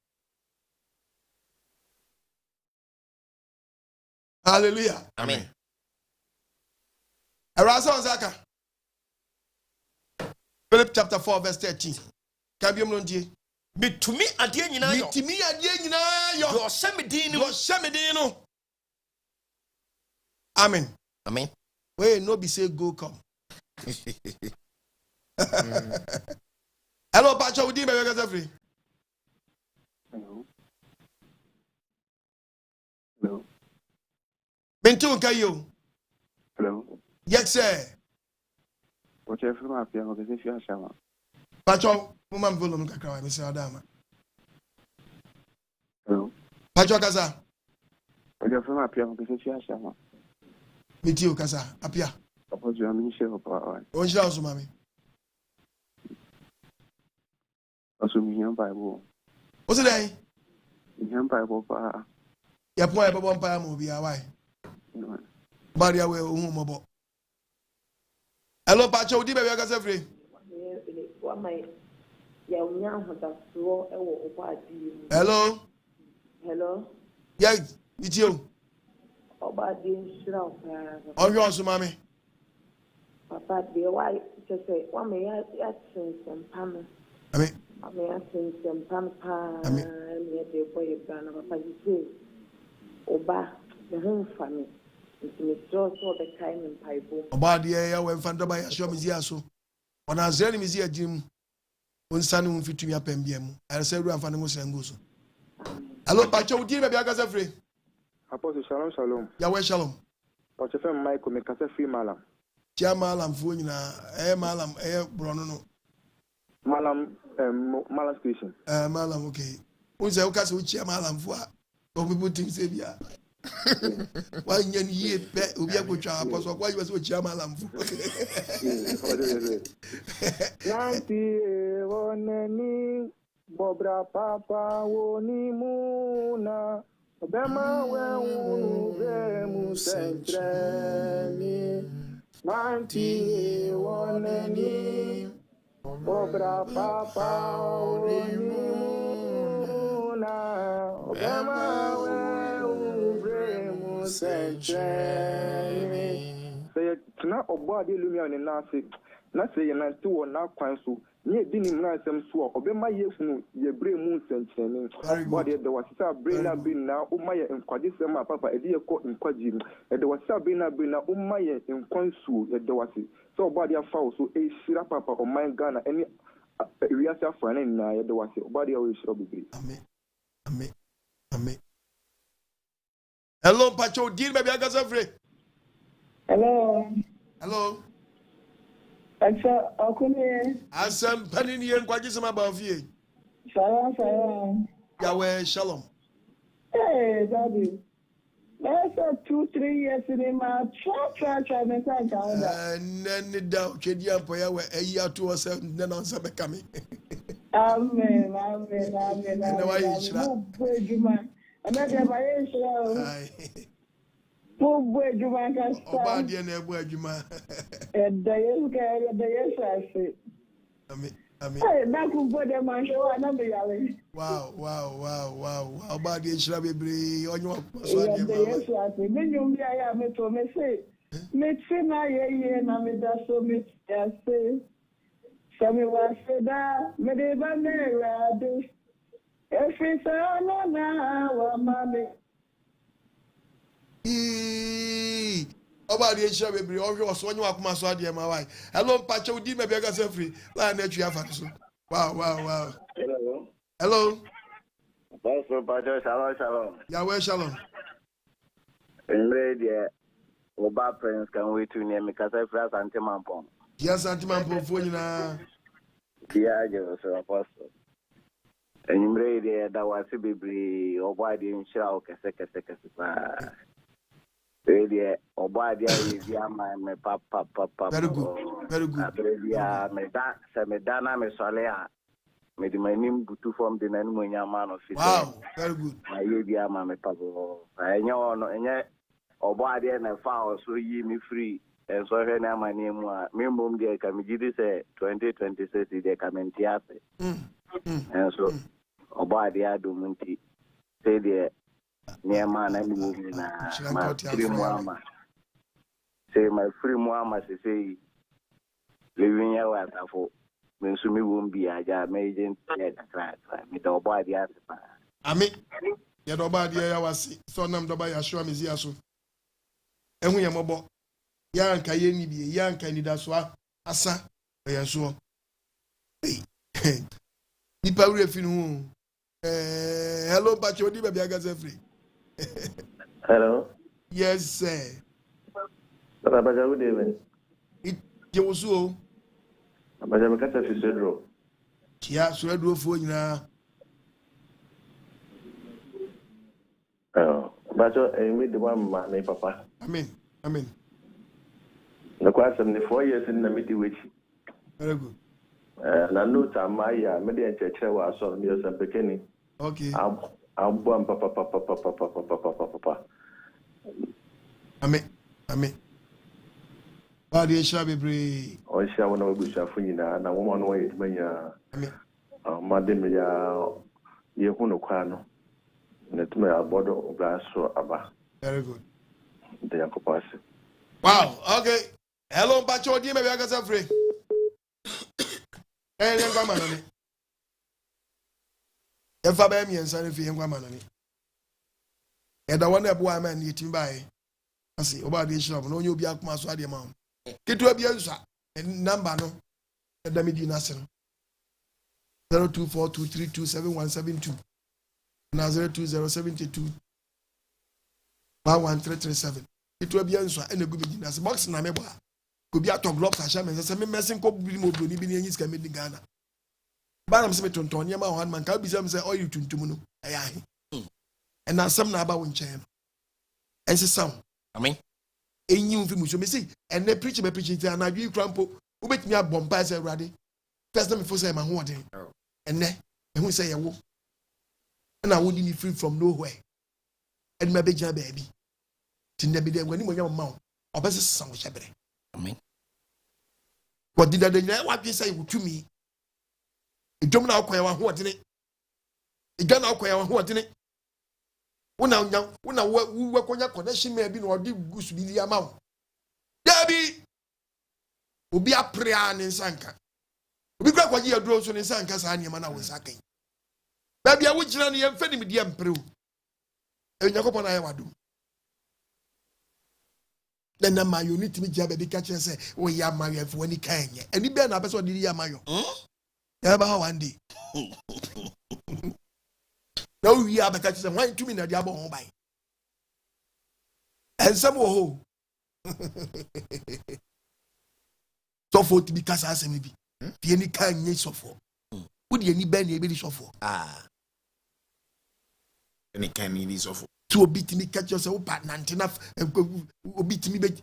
Hallelujah. Amen. Erasa Zaka. Philip chapter 4 verse 13. Kabiom no die. Mitumi adie nyina yo. Mitumi adie nyina yo. Do shamedin. Do shamedin no. Amen. Amen. Wait, no be say go come. Hello, Pacho, we did my free. Hello. Hello. Bentu kayo. Hello. Yes, sir. What you from up here? Because if you are shower. Pacho, mama volum kakra, Mr. Adama. Hello. Pacho kaza. What you from up here? Because if you are shower. Mitio kasa apia. Suppose you are minister of power. Onjira oso mami. Also me Bible. What's it day? Me Bible pa. Ya po e babo mpa mo bia why? Baria we ohun mo bo. Hello Pacho, odi be we kasa free. Wa mai ya unya hodaso e wo obo adi. Hello. Hello. Yes, Mitio. Oba di nshira opa. Onyo oso mami. Papa de why say wa me ya sempam. Amen. Me ya sempam pa. Me de boy bana papa you say oba the home family. Me so the kind in Bible. Oba de ya we mfando ba ya show me zia so. Ona azeli mi zia jim. Onsane mfitumi apembia mu. Ara se ru amfane mo sengo so. Hello Pacho, odi be bia kasa free. Apostle shalom. Yahweh shalom. Pacho fe Michael me kasa free malam. Chia malam fu nyina malam brono no. Malam malam station. Malam okay. Unse ukase uchia malam fu a. People think say bia. Why nyen ye pe obi akotwa apostle kwa you say uchia malam fu. Nanti woneni bobra papa woni muna Bema wenu bremu sentreni manti woneni obra papa onimuna bema wenu bremu sentreni say tuna obade lumia ne nase na say ye nante wo na kwan so ye di ni mna asem so obema yefunu ye bremu sentreni body the wasisa brena brena umaye enkwade sem papa edi ekọ nkwaji the wasisa brena brena umaye enkwansu the wasi so body afa so e shira papa o man Ghana any wiase afra na the wasi body o shira bibiri amen amen amen. Hello Pacho deal baby agasa free. Hello Acha akune asam panin yen kwaji sama ba fie. Shalom. Yahweh shalom. Hey, Daddy. That's 2-3 years in my try me time down. Nene da chedi ampo Yahweh eya to us na nsa be kame. Amen. Na wa yishra. Ana dia ba yishra. Mo ejuma ka sta. Oba dia na ebu ejuma. Da yesu ase. Amen. Amen. Hey, na ku bode man show na be yale. Wow. Oba dia shira bebre onyo so dia mama. Yesu ase. Me nyum bia ya me to me say. Me tina ye na me da so me ase. Sami wa seda me de ba me rade. Every sana na wa mame. Oba dey share bebre ohwe so onye akoma so ade ma wai hello pacho di me be ga se free la na twa fa so wow hello Pastor Pacho shalom Yahweh shalom Emre dia oba prince kan we tu ne me ka se free Santimampon yes Santimampon fo nyina dia je so pastor Emre dia da wase bebre oba dey nshira o kese pa Edia Obadia is Yama me papa. Very good. Edia me da se me dana me solea. Me di manim butu from the nanu man of it. Wow, very good. Edia ma me papa. Enyo no enye Obadia na fa so yi me free. And so he na mani mu a me mum de ka me gidi se 2026 de ka mentiase. And so Obadia do munti. Say de near man and moving my free Muama. Say my free Muama say living here at for when Sumi won't be a job major crack with our body as I mean, yet about the was so nam to buy a show me so. And we are mobile. Yan Kayeni be young candidate swa asa by so. Nipa refin hello, but you did be free. Hello. Yes, sir. But good evening. You also. But I'm catching a Cedro. Yeah, Cedro for you now. Oh, but I made the one man, Papa. Amen. The question 4 years in the meeting which. Very good. And I know that my media church was on years and beginning. Okay. I'm born, Papa. Amen. Body shall be brave. Or shall one of the Shafina and a woman way to me. Madame Yehuno Quano. Let me a bottle of glass so abba. Very good. They are capacity. Wow, okay. Hello, Pacho, dear, maybe I got some free. Hey, young woman. If I buy me and son, if you young woman. And I wonder why man eating by. I say, about this shop, no, you'll be a mass of the amount. Get to a bianza and number no. And the media national 0242327172. Now 02072 11337. It will be answer and a good beginner's box in a meba. Could be out of globes, Hashem, and some messing cop be more than even his coming in Ghana. But I'm Smith on Tonya, one man can't be some say, oh, you to Muno. And now some Naba won't chain. And say some. I mean, a new film, you may say, and they preach by preaching, and I do crumple, who make me a bomb pass already. First time before say my one day. And then, and we say, and I wouldn't be free from nowhere. and my baby baby. Tinda be there when you mount, or best some shabre. Amen. What did I what you say to me? It don't know what in it. It don't know what in it. Una work on your connection may be no goose be the amount. Debbie will be a prayer in Sanka. We got what you are drawn in Sanka's animal was sacking. Baby, I would run your friend with the emperor. And Jacob I do. Then the man you need to be jabby catch and say, oh, yeah, my when he can. And he bear up as what did he amayo? Ever one day. No, we are because I'm going to me in the diabo home by. And some who so for to be cast as maybe. The any kind need so for. Would you any benny ability so for? Ah, any kind need so for. To beat me catch yourself, but not enough and go beat me. But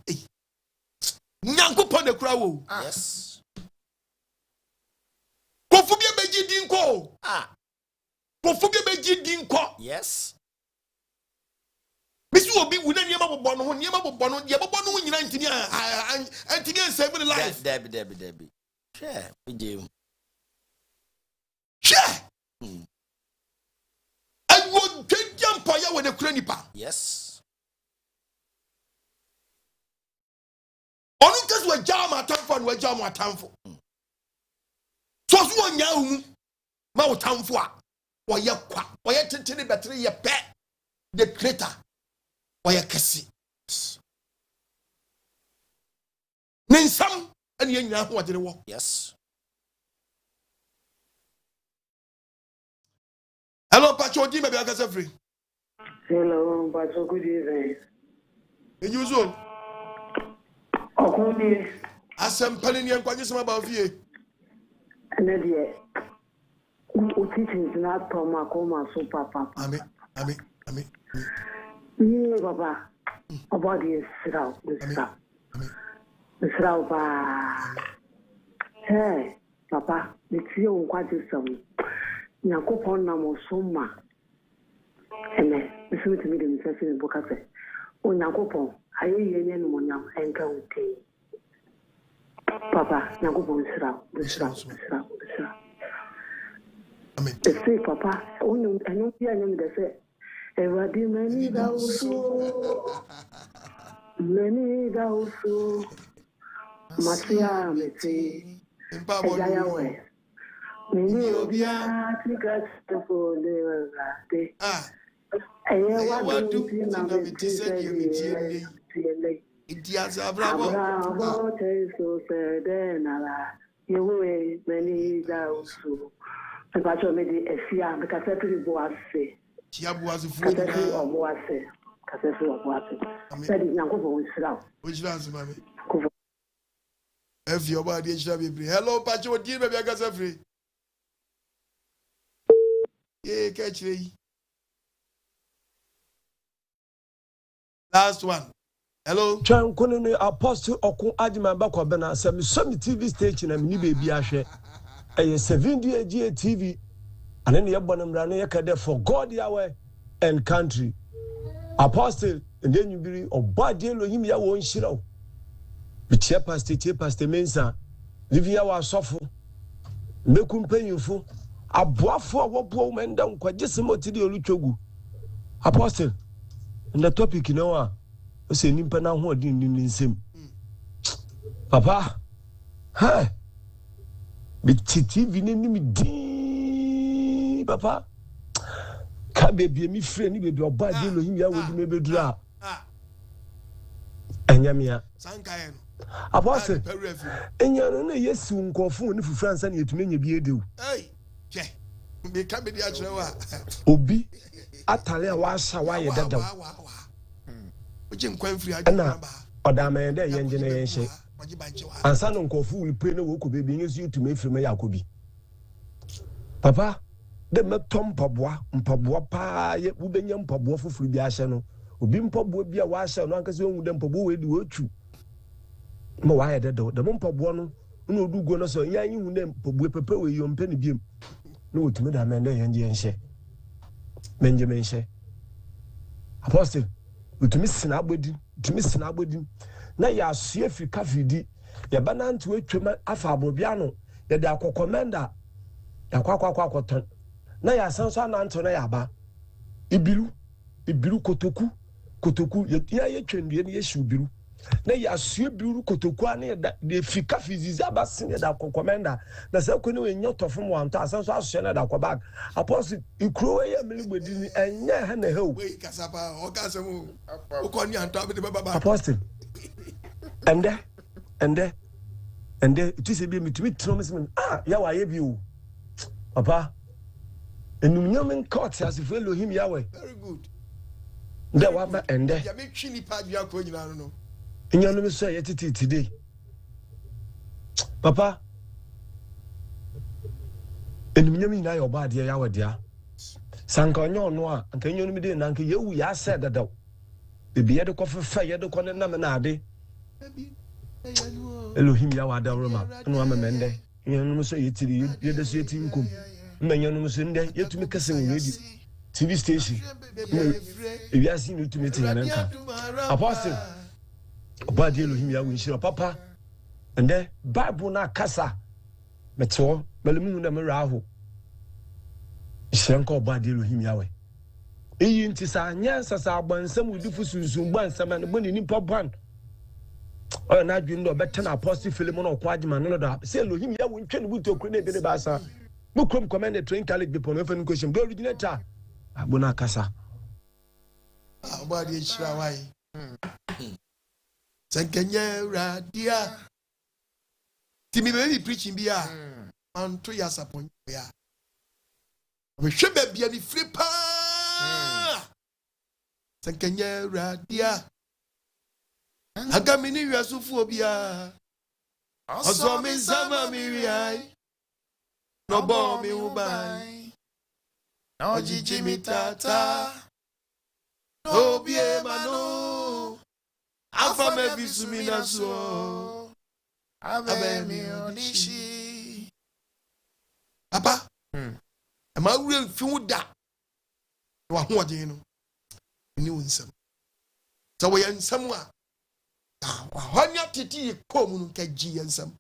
Nanko upon the crowd. Yes. Go for me a beji dinko. Ah. Go for me a beji dinko. Yes. Miss will be within Yamabono, Yamabono, Yamabono in 19 years. And to get 7 life. Debbie. Share with you. Share. I would take jump fire with a cranipa. Yes. Only because we're jam at time for, we're jam at time for. So, one young Mao town for. Or your quack, or your tinted battery, your pet, the crater. Why a cassie? Nsam and you know what they walk. Yes. Hello, Pacho, maybe I can free. Hello, Pacho, good evening. The usual. Okay. As I'm telling you, I'm quite some about you. And then, teaching is not from my coma, so papa. Amen. Yeah, Baba. About this route, this route. Hey, Papa, the trio quite some. Yakupon Namo Soma. And then, listen to me, the necessary book. I say, oh, Yakupon, I hear any one now and go tea. Papa, Yakupon is route, this route. Amen. Say, Papa, only I know the enemy that say. Everybody, many dauso, Matia Meti, Ejayawe, many obia, Tigas, the phone, they I want to be now. It has a bravo, so said, you way many dauso. The patron made a fear because every boy say. Was a fool or Boase, Cassetti or Boase. That is not going to which dance, mammy. If your body shall be free. Hello, Pacho, dear, maybe I got free. Yeah, catch me. Last one. Hello. Chan Kununi Apostle Okun Adima Bakobena, some TV station and me baby Ashe. A 70 TV. And then the Abonam Rane Yakade for God Yahweh and country. Apostle, and then you be or bad yellow him ya won't shiro. The chairpastor Mensa, Livia was suffer. Mekum pay you for a boafo what poor man down quite just a motidio luchogu. Apostle, and the topic you know, I say Nimpana who didn't Nsam. Papa, hi, but TV name Papa, can't be me friend with your bad deal. Him, ya would maybe draw. And Yamia Sankayan. Apostle, and you're yes, soon call phone for France and you to many be a do. Hey, be can't be the actual Obi, Atalia was a wire that which in Quenfree, or Dama and the young generation. And son uncle fool will pay no work could be being used to make from Yakubi. Papa. The metom mpaboa pa ye ubenya mpaboa fofuru bi ahye no obi mpaboa bi a wa ahye no ankase onwu de mpaboa we di wotu ma wa ye de mpaboa no na odugo no so yan yin hu de mpaboa pepe we yo mpe ne biem na otumi da men de yan je nhye menje menhye apostle utumi sina abodi na ya asue fi kafidi ya banantu etwema afa abobiano ya de akokomenda ya kwakwakwakwoton na ya sanso ananto na ya ba ibiru kotoku ya yetwendue ne yesu biru na ya asue biru kotoku ane de fi kafidi za basin ya da akokomenda na se ko ne wenyo tofom wanto asanso asue na da akobag apostle ikro ya meligbedi ni enye ha na he o we kasapa o kasemu o ko ni anto abede baba apostle ende it is a be mitimi tromism ya wa ye bi o papa enumnyam court as if Elohim Yahweh very good nda wa ba ende ya me twini pa dua ko nyina no enyanum so ye titi today papa enumnyam ina ya oba de Yahweh dia sanka onyo no a anka enyanum de nanka yewu ya said dadaw bibi ye de ko fefa ye de ko ne nam na ade Elohim Yahweh adawroma no amemende enyanum so ye tiri ye de so ye tin kom menyanum so nde yetumi kase wo radio TV station we are seeing you to meeting ananka apostle obadi Elohim Yahweh nshira papa nde Bible na kasa meto melemu na meraho nshira obadi Elohim Yahweh eyi nti sa nya sasa agbansam udifu sunsun gbansam na boni ni popan o na adwin do betena apostle Philemon okwaagema no do say Elohim Yahweh ntwe ne buto kro na de basa mukrom command train college be pono fen question do originator abuna kasa obadi nshira wai Sankanya radia. Timi be preaching bia. Anto ya sapon ya. We shebe bia ni flipa. Sankanya radia. Agamini yasufu obia. Oso mi sama mi ai. No bo mi ubai. No jiji mi tata. Obie mano. Alpha me visumina so. Abe mi onishi. Papa. Ama ure mfiu da. Wa ho odin no. Ni Nsam. So we Nsam a. Wa honya titi kom no ka gi Nsam.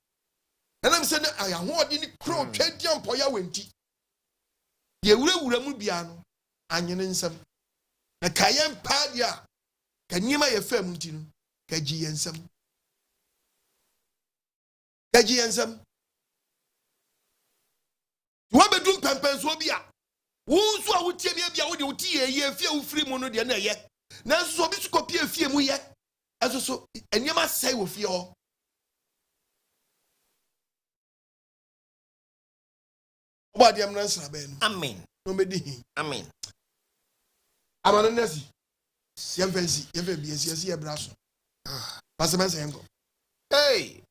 Na nam se na aya ho odin ni kro twediam po ya wenti. Ye wura mu bia no. Anyene Nsam. Na kayen pa dia. Kanima ye fam nti no. Kaji Nsam. Wabedum pempen so bia. Wo so a wotie bia wo de wotie ye fie wo firi mu no de na ye. Na so bi su kopie fie mu ye. Eso so enyema sai wo fie ho. Oba de amna nsra be no. Amen. No medi. Amen. Amana nasi. Yemfensi, yemfe ye braso. Pastor Mensengo. Hey.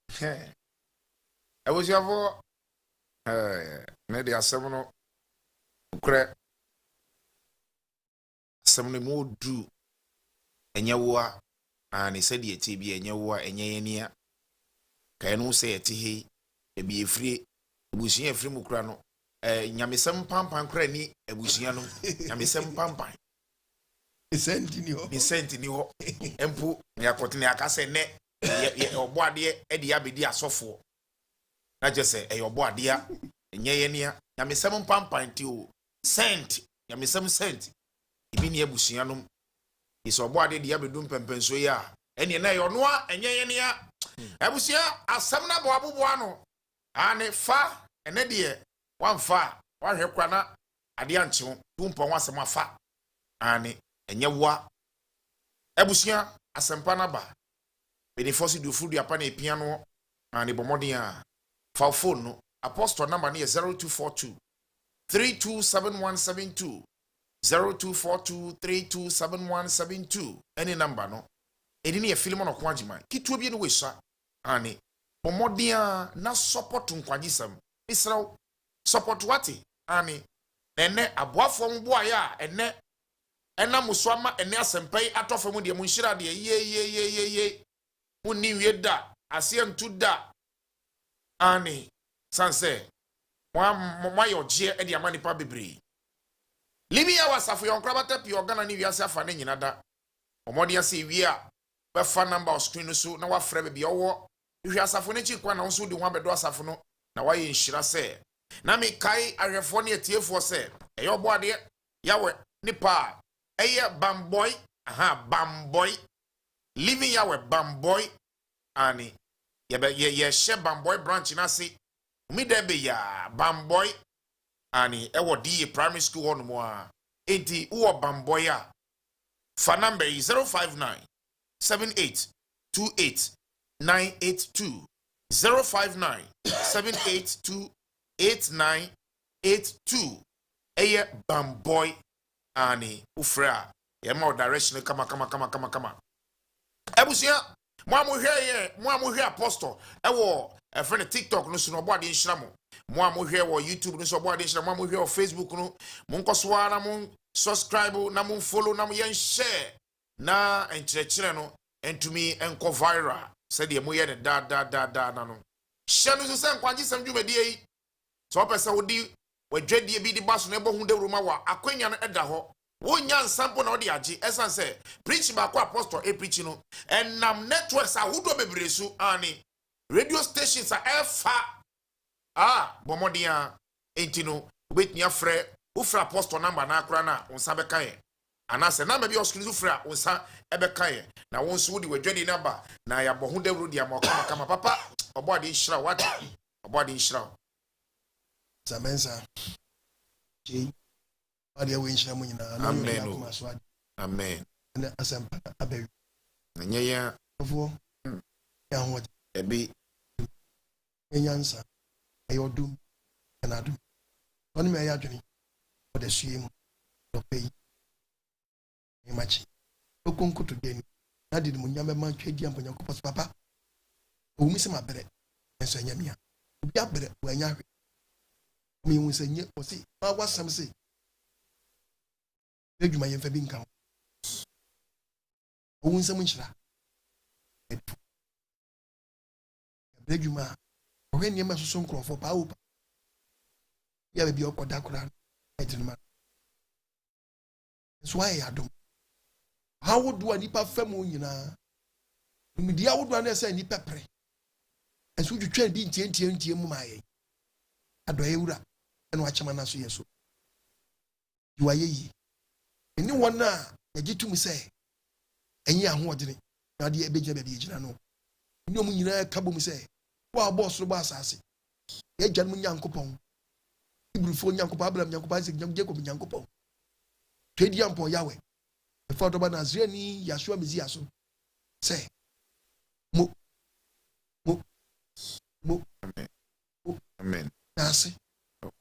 I was your vo. Maybe a seminal. Crack. Seminal more do. And yawa. And he said, ye TB and yawa and yania. Can you say a tea? Be free. Bushia free mucrano. Yamisam pampan cranny. A bushiano. Yamisam pampan. Sent in you. Empu. Yakotina Cassa net. Your body, Eddie Abidi, a software. I just say, your body, and yea, Yami 7 pound pint you cent, Yami 7 cent. Ibin Yabusianum is your body, the Abidum Pempensoya, and ye know noa, and yea, Abusia, a Samna Babuano, and a far, and Eddie, one far, one hepana, a diancho, Pumpa once a mafa, and yawa. Abusia, a Sampanaba. Beni force do food upon a piano and a bomodia. For phone no apostle number near 0242 327172 0242 327172 any number no edi ne film no kwajima kitu bi no wesa ani bomodia na support nkwagisam israel support wati ani ene aboafo mboa ya ene ena muswama ene asempai atofo mu de mu nhira de ye Uni weda asientu da ani sanse mwa yoje edi amani pa bebre libi ya wasafu yon krabata pi ogana ni wiase afa ne nyina da Omodia say we are phone number or screen so na wa frɛ be owo hwe asafo ne chi kwa na so de ho abedo asafo no na wa ye nhira sɛ na me kai ahwefo ne atiefo sɛ ɛyɛ obo ade yawe nipa ɛyɛ bamboy bamboy living yawe bamboy ani ye she bamboy branch na se mi de be ya bamboy ani ɛwɔ DE primary school on mo a enti wo bamboy a fa number 059 78 28 982 059 782 8982 eye bamboy ani ufra ye ma direction kama ebusia mo amohwe apostle ewo friend TikTok no so no bo ade nhira mo amohwe wo YouTube no so bo ade nhira mo amohwe wo Facebook no mo nkoso ara mo subscribe na mo follow na mo yen share na enkyerɛkyerɛ no entumi enko viral said ye mo ye da na no hye no so se nkwagye sam dwumadi yi so pese wodi wadwadie bi di baso na ebo hu dawruma wa akwanya no eda ho wonya nsampo na odi age esan se preach ba ko apostle preach no enam networks ahodo bebre so ani radio stations a efa bomodia entino obetnia frɛ ufra apostle number na akra na onsa beka ye anase na be oskri ufra onsa ebeka ye na wonso wodi wadwadi number na ya bohu dawru dia kama papa obode nhira wat obode nhira Zamensa. J. Adia winchina munyina. Amen. Amen. And asampa abe. Nyaya. Ofo. Ya ho. Ebi. Enyansa. Ayodum. Anadum. Oni me ayadwini. For the suemu. Do pay. Imachi. Okonko to deni. Na di munyame man twedi amponya kopos papa. O mi se mabere. Enso nyamia. Obi abere wa nyahwe. Me won say nye o say ma wasam say adwuma ye fa bi nkan o won sam nchira adwuma o hwe nyema soso nkrofo pa o ya be bi okoda kora etinuma so why adom how would do anipa fam nyina media would do na say nipa pre enso twetwa bi ntie mu ma ye adoye wura eno achama na so yeso yuaye yi eni wona yagitum se enyi ahoodene na de ebegina be bigina no eni omu nyina ka bom se wa boss ro ba asase ye gyan mu nyankopon ibrufo nyankopon abram nyankopon se jacob nyankopon twedi ampo yawe e fa do ba na zreni yashua mezi aso se mo amen nase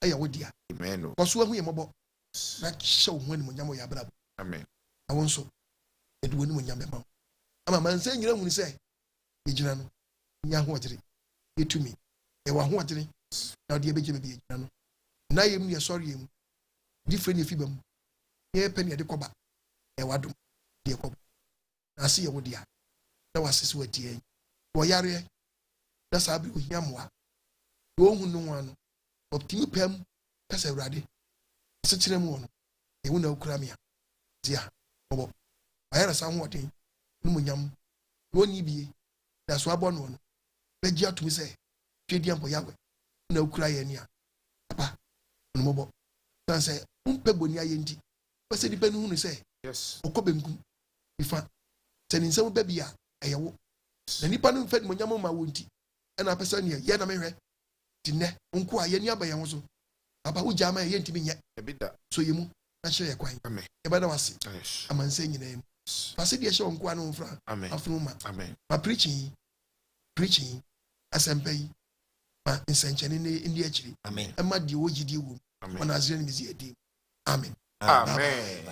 aya wodia amen koso ahu yemobo na hyew ho ani nyamo ya brabo amen awonso edu ani nyame ma ama manse nyira hunu se yegyina no nya ho odire yetumi e wa ho odire na odi ebeje be yegyina no na yem ye sori yem different efi bam ye pen ye de koba e wadum de koba na se ye wodia na wasese wadie wo yare na sabi ohia moa wo hu no wano optimi pem pesa urade sekyere mu wono e wo na okura me a dia obo ayara sa ho oden no munyam woni bie da so abo no no beji atumi se twedi ampo yawe na okura ye ni a papa no mobo tan se umpe boni aye ndi pese di penu hunu se yes okobenkum ifa tani nsem ba bia eyewo na nipa no mfed munyam ma wonti na pesa ne ye na mehwe dinne nko aye ni abaye ho so papa wo jama ye ntimi nye ebida so yemu na hye ye kwan amen e bada wase yes amanse nyina yemu pase de hye nko anu mfra amen afruma amen ma preaching asempai ma nsenchene ne ndi akiri amen ema de wo gidi wo amen ona azire ni mizi edi amen amen